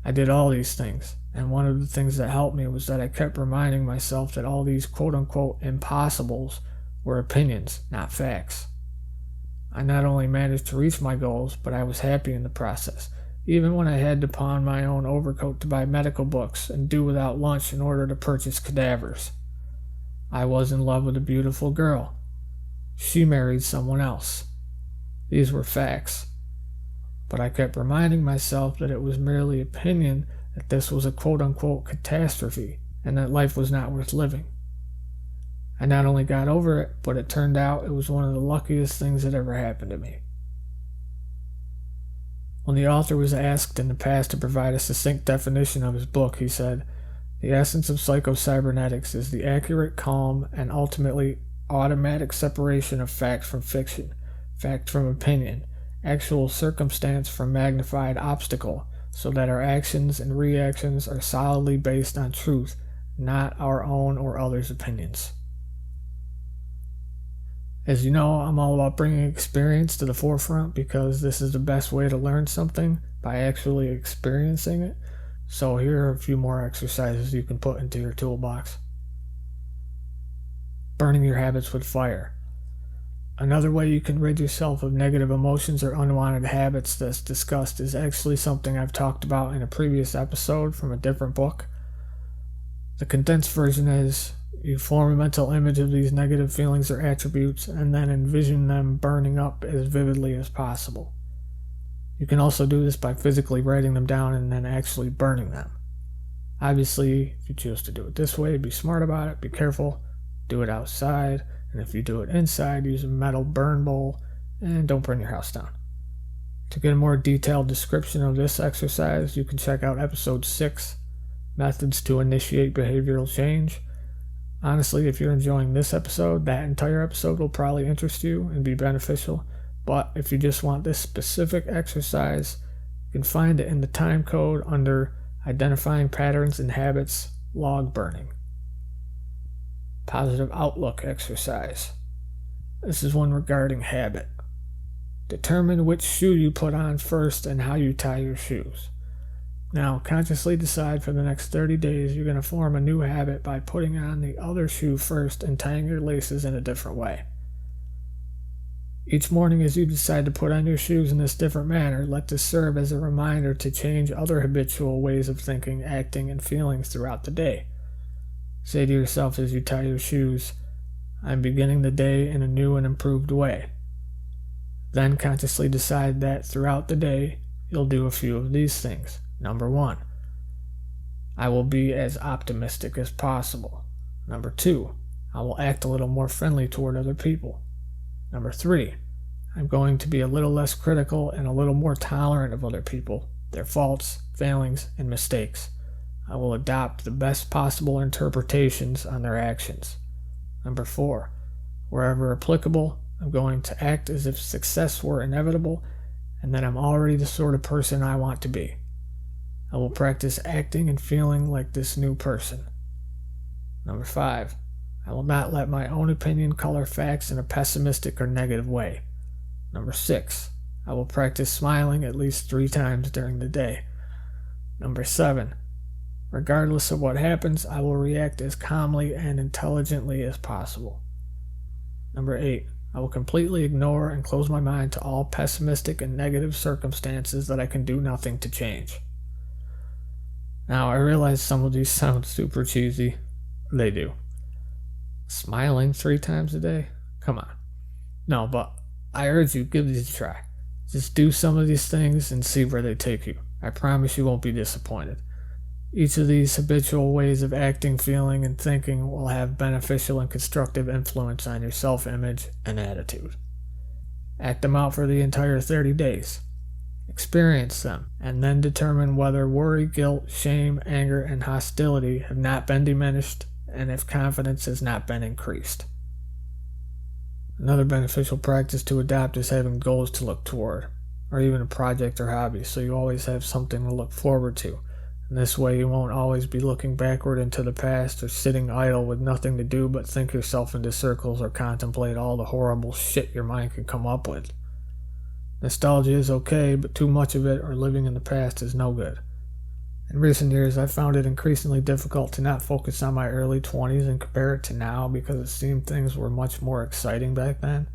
I did all these things, and one of the things that helped me was that I kept reminding myself that all these quote-unquote impossibles were opinions, not facts. I not only managed to reach my goals, but I was happy in the process, even when I had to pawn my own overcoat to buy medical books and do without lunch in order to purchase cadavers. I was in love with a beautiful girl. She married someone else. These were facts. But I kept reminding myself that it was merely opinion, that this was a quote-unquote catastrophe, and that life was not worth living. I not only got over it, but it turned out it was one of the luckiest things that ever happened to me. When the author was asked in the past to provide a succinct definition of his book, he said, "The essence of psycho-cybernetics is the accurate, calm, and ultimately automatic separation of fact from fiction, fact from opinion, actual circumstance from magnified obstacle, so that our actions and reactions are solidly based on truth, not our own or others' opinions." As you know, I'm all about bringing experience to the forefront because this is the best way to learn something, by actually experiencing it. So here are a few more exercises you can put into your toolbox. Burning your habits with fire. Another way you can rid yourself of negative emotions or unwanted habits that's discussed is actually something I've talked about in a previous episode from a different book. The condensed version is you form a mental image of these negative feelings or attributes and then envision them burning up as vividly as possible. You can also do this by physically writing them down and then actually burning them. Obviously, if you choose to do it this way, be smart about it, be careful, do it outside, and if you do it inside, use a metal burn bowl, and don't burn your house down. To get a more detailed description of this exercise, you can check out episode 6, Methods to Initiate Behavioral Change. Honestly, if you're enjoying this episode, that entire episode will probably interest you and be beneficial, but if you just want this specific exercise, you can find it in the time code under Identifying Patterns and Habits, Log Burning. Positive Outlook exercise. This is one regarding habit. Determine which shoe you put on first and how you tie your shoes. Now, consciously decide for the next 30 days you're going to form a new habit by putting on the other shoe first and tying your laces in a different way. Each morning as you decide to put on your shoes in this different manner, let this serve as a reminder to change other habitual ways of thinking, acting, and feelings throughout the day. Say to yourself as you tie your shoes, I'm beginning the day in a new and improved way. Then consciously decide that throughout the day, you'll do a few of these things. Number 1, I will be as optimistic as possible. Number 2, I will act a little more friendly toward other people. Number 3, I'm going to be a little less critical and a little more tolerant of other people, their faults, failings, and mistakes. I will adopt the best possible interpretations on their actions. Number 4, wherever applicable, I'm going to act as if success were inevitable and that I'm already the sort of person I want to be. I will practice acting and feeling like this new person. Number 5, I will not let my own opinion color facts in a pessimistic or negative way. Number 6, I will practice smiling at least 3 times during the day. Number 7, regardless of what happens, I will react as calmly and intelligently as possible. Number 8, I will completely ignore and close my mind to all pessimistic and negative circumstances that I can do nothing to change. Now, I realize some of these sound super cheesy. They do. Smiling 3 times a day? Come on. No, but I urge you, give these a try. Just do some of these things and see where they take you. I promise you won't be disappointed. Each of these habitual ways of acting, feeling, and thinking will have beneficial and constructive influence on your self-image and attitude. Act them out for the entire 30 days. Experience them, and then determine whether worry, guilt, shame, anger, and hostility have not been diminished, and if confidence has not been increased. Another beneficial practice to adopt is having goals to look toward, or even a project or hobby, so you always have something to look forward to. And this way you won't always be looking backward into the past or sitting idle with nothing to do but think yourself into circles or contemplate all the horrible shit your mind can come up with. Nostalgia is okay, but too much of it or living in the past is no good. In recent years, I've found it increasingly difficult to not focus on my early 20s and compare it to now because it seemed things were much more exciting back then.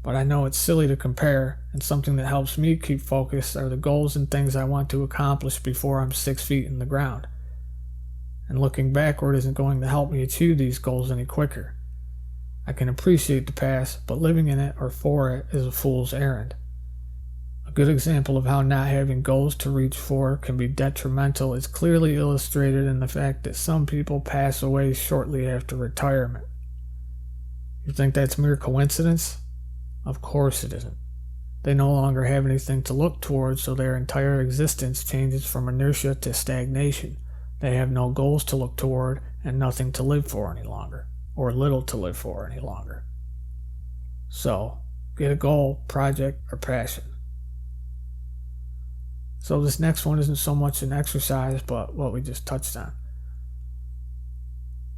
But I know it's silly to compare, and something that helps me keep focused are the goals and things I want to accomplish before I'm 6 feet in the ground. And looking backward isn't going to help me achieve these goals any quicker. I can appreciate the past, but living in it or for it is a fool's errand. A good example of how not having goals to reach for can be detrimental is clearly illustrated in the fact that some people pass away shortly after retirement. You think that's mere coincidence? Of course it isn't. They no longer have anything to look towards, so their entire existence changes from inertia to stagnation. They have no goals to look toward and nothing to live for any longer, or little to live for any longer. So, get a goal, project, or passion. So this next one isn't so much an exercise, but what we just touched on.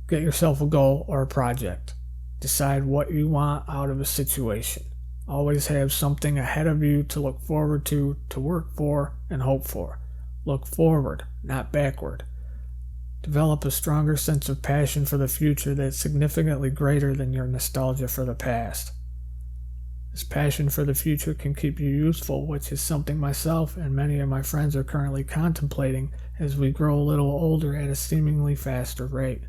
Get yourself a goal or a project. Decide what you want out of a situation. Always have something ahead of you to look forward to work for, and hope for. Look forward, not backward. Develop a stronger sense of passion for the future that's significantly greater than your nostalgia for the past. This passion for the future can keep you youthful, which is something myself and many of my friends are currently contemplating as we grow a little older at a seemingly faster rate.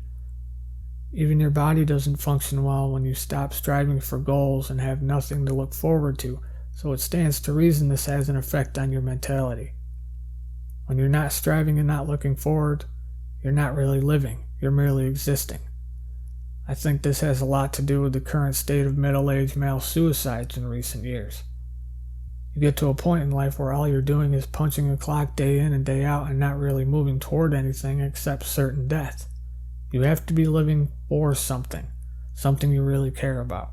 Even your body doesn't function well when you stop striving for goals and have nothing to look forward to, so it stands to reason this has an effect on your mentality. When you're not striving and not looking forward, you're not really living, you're merely existing. I think this has a lot to do with the current state of middle-aged male suicides in recent years. You get to a point in life where all you're doing is punching a clock day in and day out and not really moving toward anything except certain death. You have to be living for something you really care about.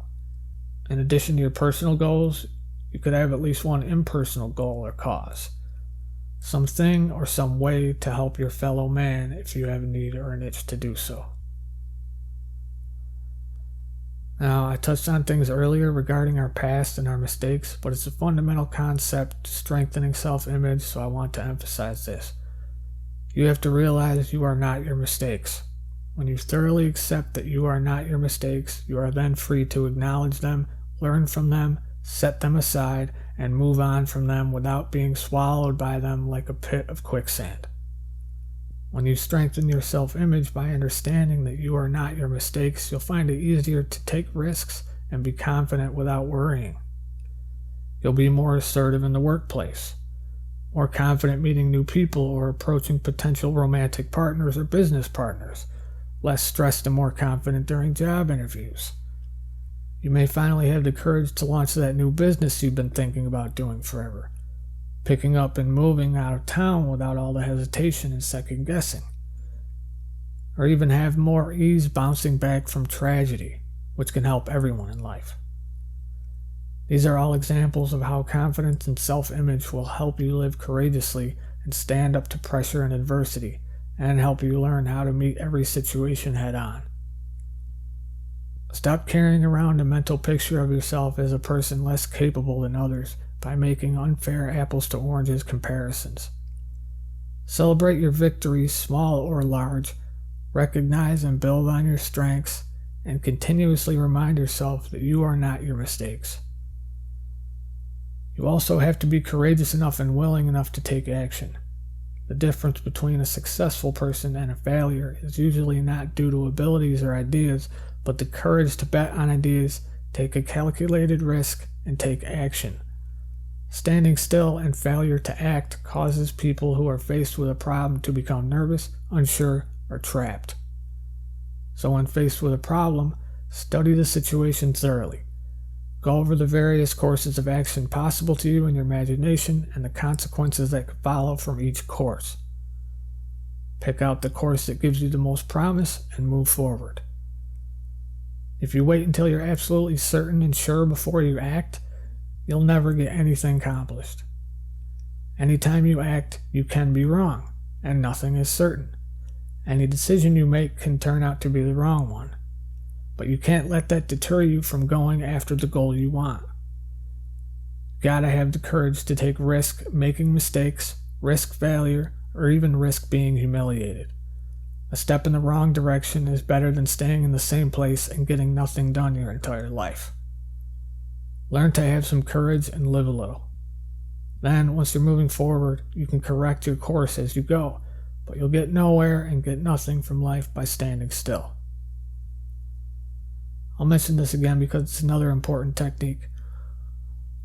In addition to your personal goals, you could have at least one impersonal goal or cause. Something or some way to help your fellow man if you have a need or an itch to do so. Now, I touched on things earlier regarding our past and our mistakes, but it's a fundamental concept to strengthening self-image, so I want to emphasize this. You have to realize you are not your mistakes. When you thoroughly accept that you are not your mistakes, you are then free to acknowledge them, learn from them, set them aside, and move on from them without being swallowed by them like a pit of quicksand. When you strengthen your self-image by understanding that you are not your mistakes, you'll find it easier to take risks and be confident without worrying. You'll be more assertive in the workplace, more confident meeting new people or approaching potential romantic partners or business partners, less stressed and more confident during job interviews. You may finally have the courage to launch that new business you've been thinking about doing forever, picking up and moving out of town without all the hesitation and second guessing, or even have more ease bouncing back from tragedy, which can help everyone in life. These are all examples of how confidence and self-image will help you live courageously and stand up to pressure and adversity, and help you learn how to meet every situation head on. Stop carrying around a mental picture of yourself as a person less capable than others by making unfair apples to oranges comparisons. Celebrate your victories, small or large, recognize and build on your strengths, and continuously remind yourself that you are not your mistakes. You also have to be courageous enough and willing enough to take action. The difference between a successful person and a failure is usually not due to abilities or ideas, but the courage to bet on ideas, take a calculated risk, and take action. Standing still and failure to act causes people who are faced with a problem to become nervous, unsure, or trapped. So when faced with a problem, study the situation thoroughly. Go over the various courses of action possible to you in your imagination and the consequences that could follow from each course. Pick out the course that gives you the most promise and move forward. If you wait until you're absolutely certain and sure before you act, you'll never get anything accomplished. Anytime you act, you can be wrong, and nothing is certain. Any decision you make can turn out to be the wrong one, but you can't let that deter you from going after the goal you want. You gotta have the courage to take risk making mistakes, risk failure, or even risk being humiliated. A step in the wrong direction is better than staying in the same place and getting nothing done your entire life. Learn to have some courage and live a little. Then, once you're moving forward, you can correct your course as you go, but you'll get nowhere and get nothing from life by standing still. I'll mention this again because it's another important technique.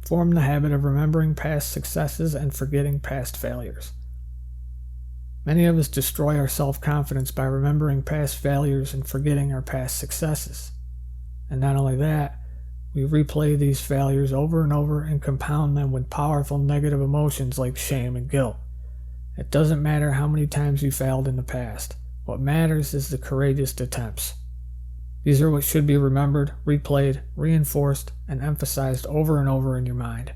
Form the habit of remembering past successes and forgetting past failures. Many of us destroy our self-confidence by remembering past failures and forgetting our past successes. And not only that, we replay these failures over and over and compound them with powerful negative emotions like shame and guilt. It doesn't matter how many times you failed in the past. What matters is the courageous attempts. These are what should be remembered, replayed, reinforced, and emphasized over and over in your mind.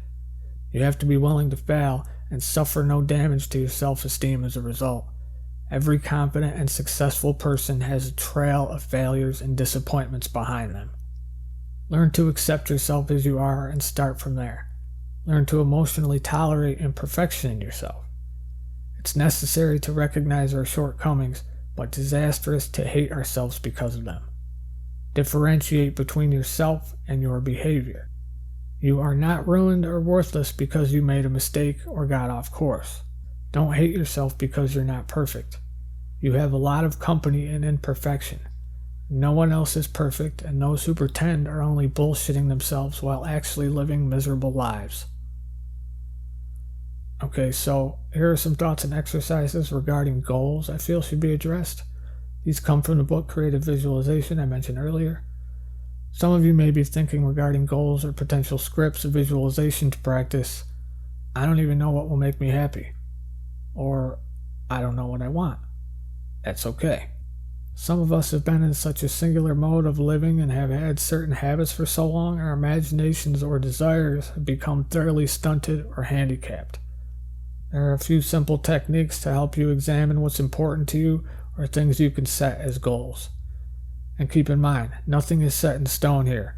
You have to be willing to fail and suffer no damage to your self-esteem as a result. Every confident and successful person has a trail of failures and disappointments behind them. Learn to accept yourself as you are and start from there. Learn to emotionally tolerate imperfection in yourself. It's necessary to recognize our shortcomings, but disastrous to hate ourselves because of them. Differentiate between yourself and your behavior. You are not ruined or worthless because you made a mistake or got off course. Don't hate yourself because you're not perfect. You have a lot of company in imperfection. No one else is perfect, and those who pretend are only bullshitting themselves while actually living miserable lives. Okay, so here are some thoughts and exercises regarding goals I feel should be addressed. These come from the book Creative Visualization I mentioned earlier. Some of you may be thinking regarding goals or potential scripts of visualization to practice, I don't even know what will make me happy. Or, I don't know what I want. That's okay. Some of us have been in such a singular mode of living and have had certain habits for so long, our imaginations or desires have become thoroughly stunted or handicapped. There are a few simple techniques to help you examine what's important to you or things you can set as goals. And keep in mind, nothing is set in stone here.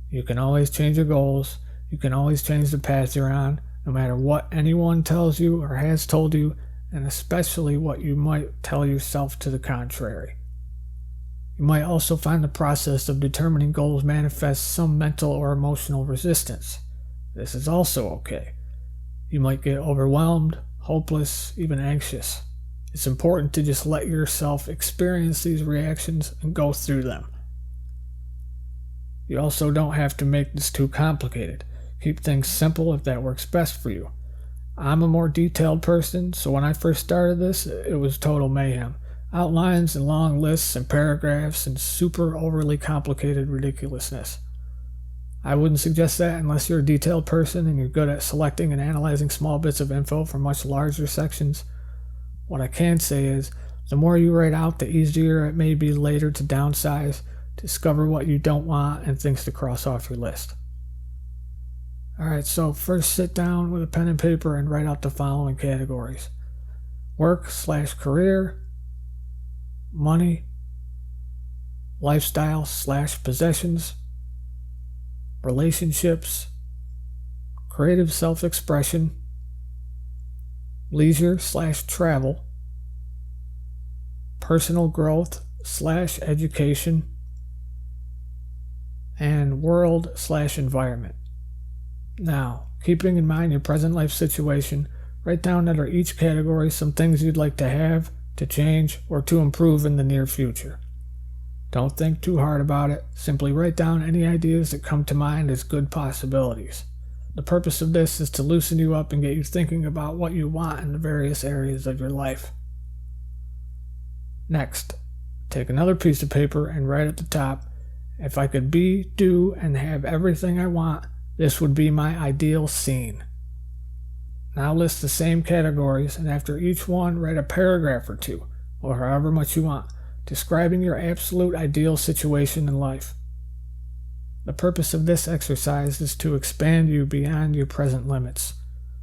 You can always change your goals. You can always change the path you're on, no matter what anyone tells you or has told you, and especially what you might tell yourself to the contrary. You might also find the process of determining goals manifests some mental or emotional resistance. This is also okay. You might get overwhelmed, hopeless, even anxious. It's important to just let yourself experience these reactions and go through them. You also don't have to make this too complicated. Keep things simple if that works best for you. I'm a more detailed person, so when I first started this, it was total mayhem. Outlines and long lists and paragraphs and super overly complicated ridiculousness. I wouldn't suggest that unless you're a detailed person and you're good at selecting and analyzing small bits of info from much larger sections. What I can say is, the more you write out, the easier it may be later to downsize, discover what you don't want, and things to cross off your list. Alright, so first sit down with a pen and paper and write out the following categories. Work/career, money, lifestyle/possessions, relationships, creative self-expression, leisure/travel, personal growth/education, and world/environment. Now, keeping in mind your present life situation, write down under each category some things you'd like to have, to change, or to improve in the near future. Don't think too hard about it. Simply write down any ideas that come to mind as good possibilities. The purpose of this is to loosen you up and get you thinking about what you want in the various areas of your life. Next, take another piece of paper and write at the top, if I could be, do, and have everything I want, this would be my ideal scene. Now list the same categories, and after each one, write a paragraph or two, or however much you want, describing your absolute ideal situation in life. The purpose of this exercise is to expand you beyond your present limits,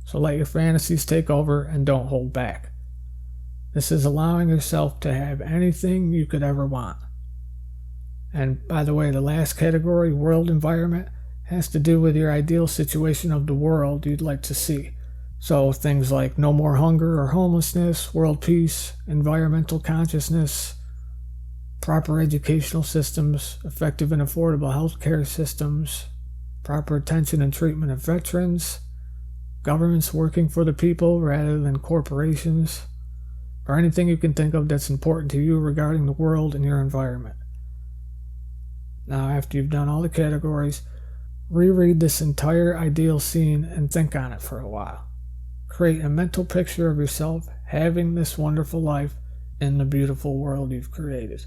so let your fantasies take over and don't hold back. This is allowing yourself to have anything you could ever want. And by the way, the last category, world environment, has to do with your ideal situation of the world you'd like to see. So things like no more hunger or homelessness, world peace, environmental consciousness, proper educational systems, effective and affordable healthcare systems, proper attention and treatment of veterans, governments working for the people rather than corporations, or anything you can think of that's important to you regarding the world and your environment. Now, after you've done all the categories, reread this entire ideal scene and think on it for a while. Create a mental picture of yourself having this wonderful life in the beautiful world you've created.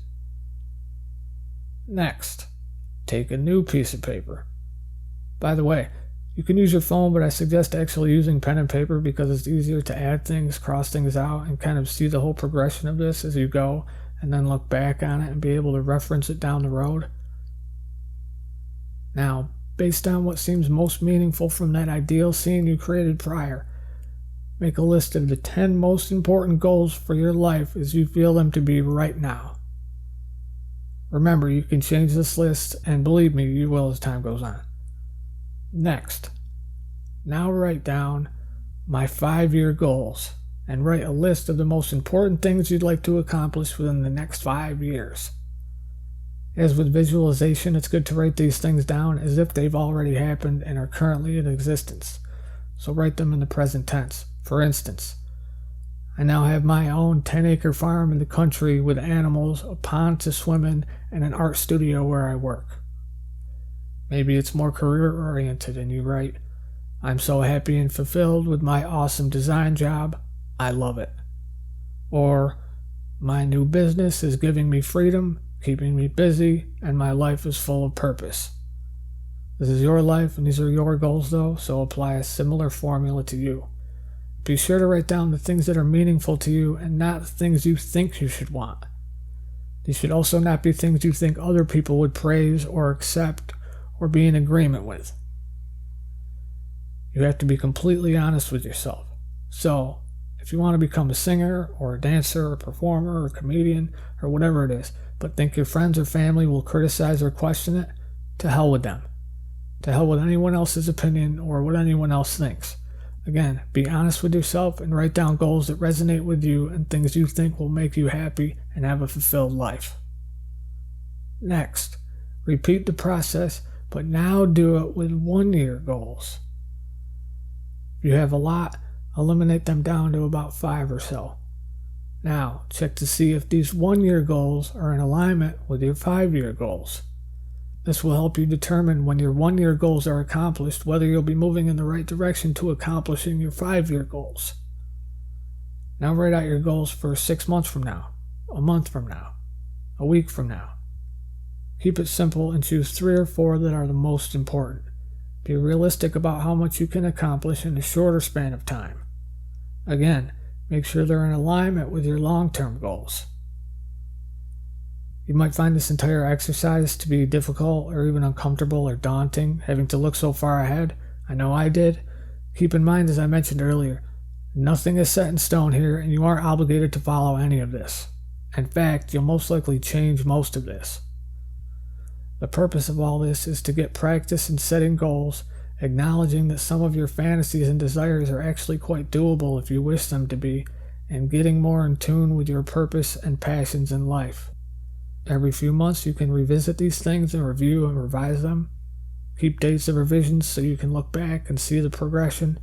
Next, take a new piece of paper. By the way, you can use your phone, but I suggest actually using pen and paper because it's easier to add things, cross things out, and kind of see the whole progression of this as you go, and then look back on it and be able to reference it down the road. Now, based on what seems most meaningful from that ideal scene you created prior, make a list of the 10 most important goals for your life as you feel them to be right now. Remember, you can change this list, and believe me, you will as time goes on. Next, now write down my 5-year goals, and write a list of the most important things you'd like to accomplish within the next 5 years. As with visualization, it's good to write these things down as if they've already happened and are currently in existence. So write them in the present tense. For instance, I now have my own 10-acre farm in the country with animals, a pond to swim in, and an art studio where I work. Maybe it's more career-oriented and you write, I'm so happy and fulfilled with my awesome design job, I love it. Or, my new business is giving me freedom, keeping me busy, and my life is full of purpose. This is your life and these are your goals though, so apply a similar formula to you. Be sure to write down the things that are meaningful to you and not the things you think you should want. These should also not be things you think other people would praise or accept or be in agreement with. You have to be completely honest with yourself. So, if you want to become a singer or a dancer or a performer or a comedian or whatever it is, but think your friends or family will criticize or question it, to hell with them. To hell with anyone else's opinion or what anyone else thinks. Again, be honest with yourself and write down goals that resonate with you and things you think will make you happy and have a fulfilled life. Next, repeat the process, but now do it with 1-year goals. If you have a lot, eliminate them down to about 5 or so. Now, check to see if these 1-year goals are in alignment with your 5-year goals. This will help you determine when your 1-year goals are accomplished whether you'll be moving in the right direction to accomplishing your 5-year goals. Now write out your goals for 6 months from now, a month from now, a week from now. Keep it simple and choose 3 or 4 that are the most important. Be realistic about how much you can accomplish in a shorter span of time. Again, make sure they're in alignment with your long-term goals. You might find this entire exercise to be difficult or even uncomfortable or daunting, having to look so far ahead. I know I did. Keep in mind, as I mentioned earlier, nothing is set in stone here and you aren't obligated to follow any of this. In fact, you'll most likely change most of this. The purpose of all this is to get practice in setting goals, acknowledging that some of your fantasies and desires are actually quite doable if you wish them to be, and getting more in tune with your purpose and passions in life. Every few months you can revisit these things and review and revise them. Keep dates of revisions so you can look back and see the progression.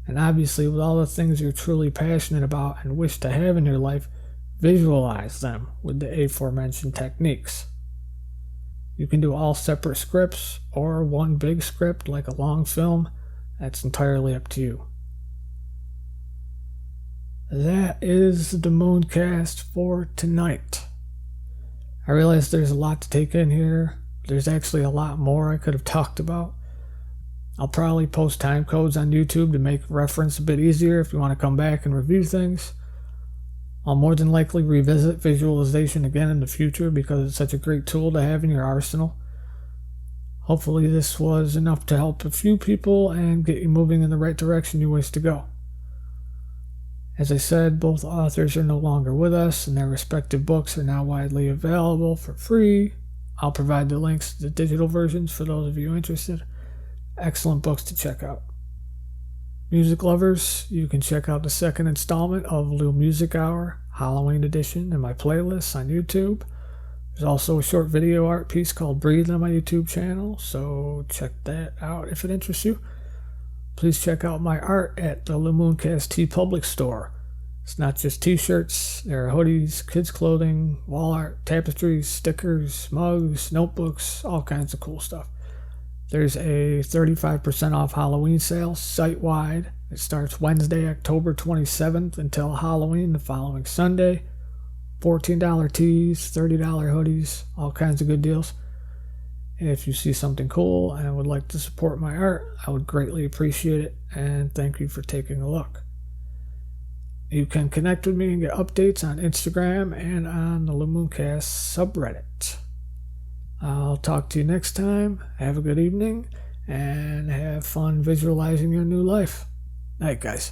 And obviously, with all the things you're truly passionate about and wish to have in your life, visualize them with the aforementioned techniques. You can do all separate scripts or one big script like a long film. That's entirely up to you. That is the Lumooncast for tonight. I realize there's a lot to take in here. There's actually a lot more I could have talked about. I'll probably post time codes on YouTube to make reference a bit easier if you want to come back and review things. I'll more than likely revisit visualization again in the future because it's such a great tool to have in your arsenal. Hopefully this was enough to help a few people and get you moving in the right direction you wish to go. As I said, both authors are no longer with us and their respective books are now widely available for free. I'll provide the links to the digital versions for those of you interested. Excellent books to check out. Music lovers, you can check out the second installment of LUMUSIC Hour, Halloween edition, in my playlists on YouTube. There's also a short video art piece called Breathe on my YouTube channel, so check that out if it interests you. Please check out my art at the Lumooncast TeePublic store. It's not just t-shirts, there are hoodies, kids clothing, wall art, tapestries, stickers, mugs, notebooks, all kinds of cool stuff. There's a 35% off Halloween sale site-wide. It starts Wednesday, October 27th until Halloween the following Sunday. $14 tees, $30 hoodies, all kinds of good deals. If you see something cool and would like to support my art, I would greatly appreciate it, and thank you for taking a look. You can connect with me and get updates on Instagram and on the Lumooncast subreddit. I'll talk to you next time. Have a good evening, and have fun visualizing your new life. Night, guys.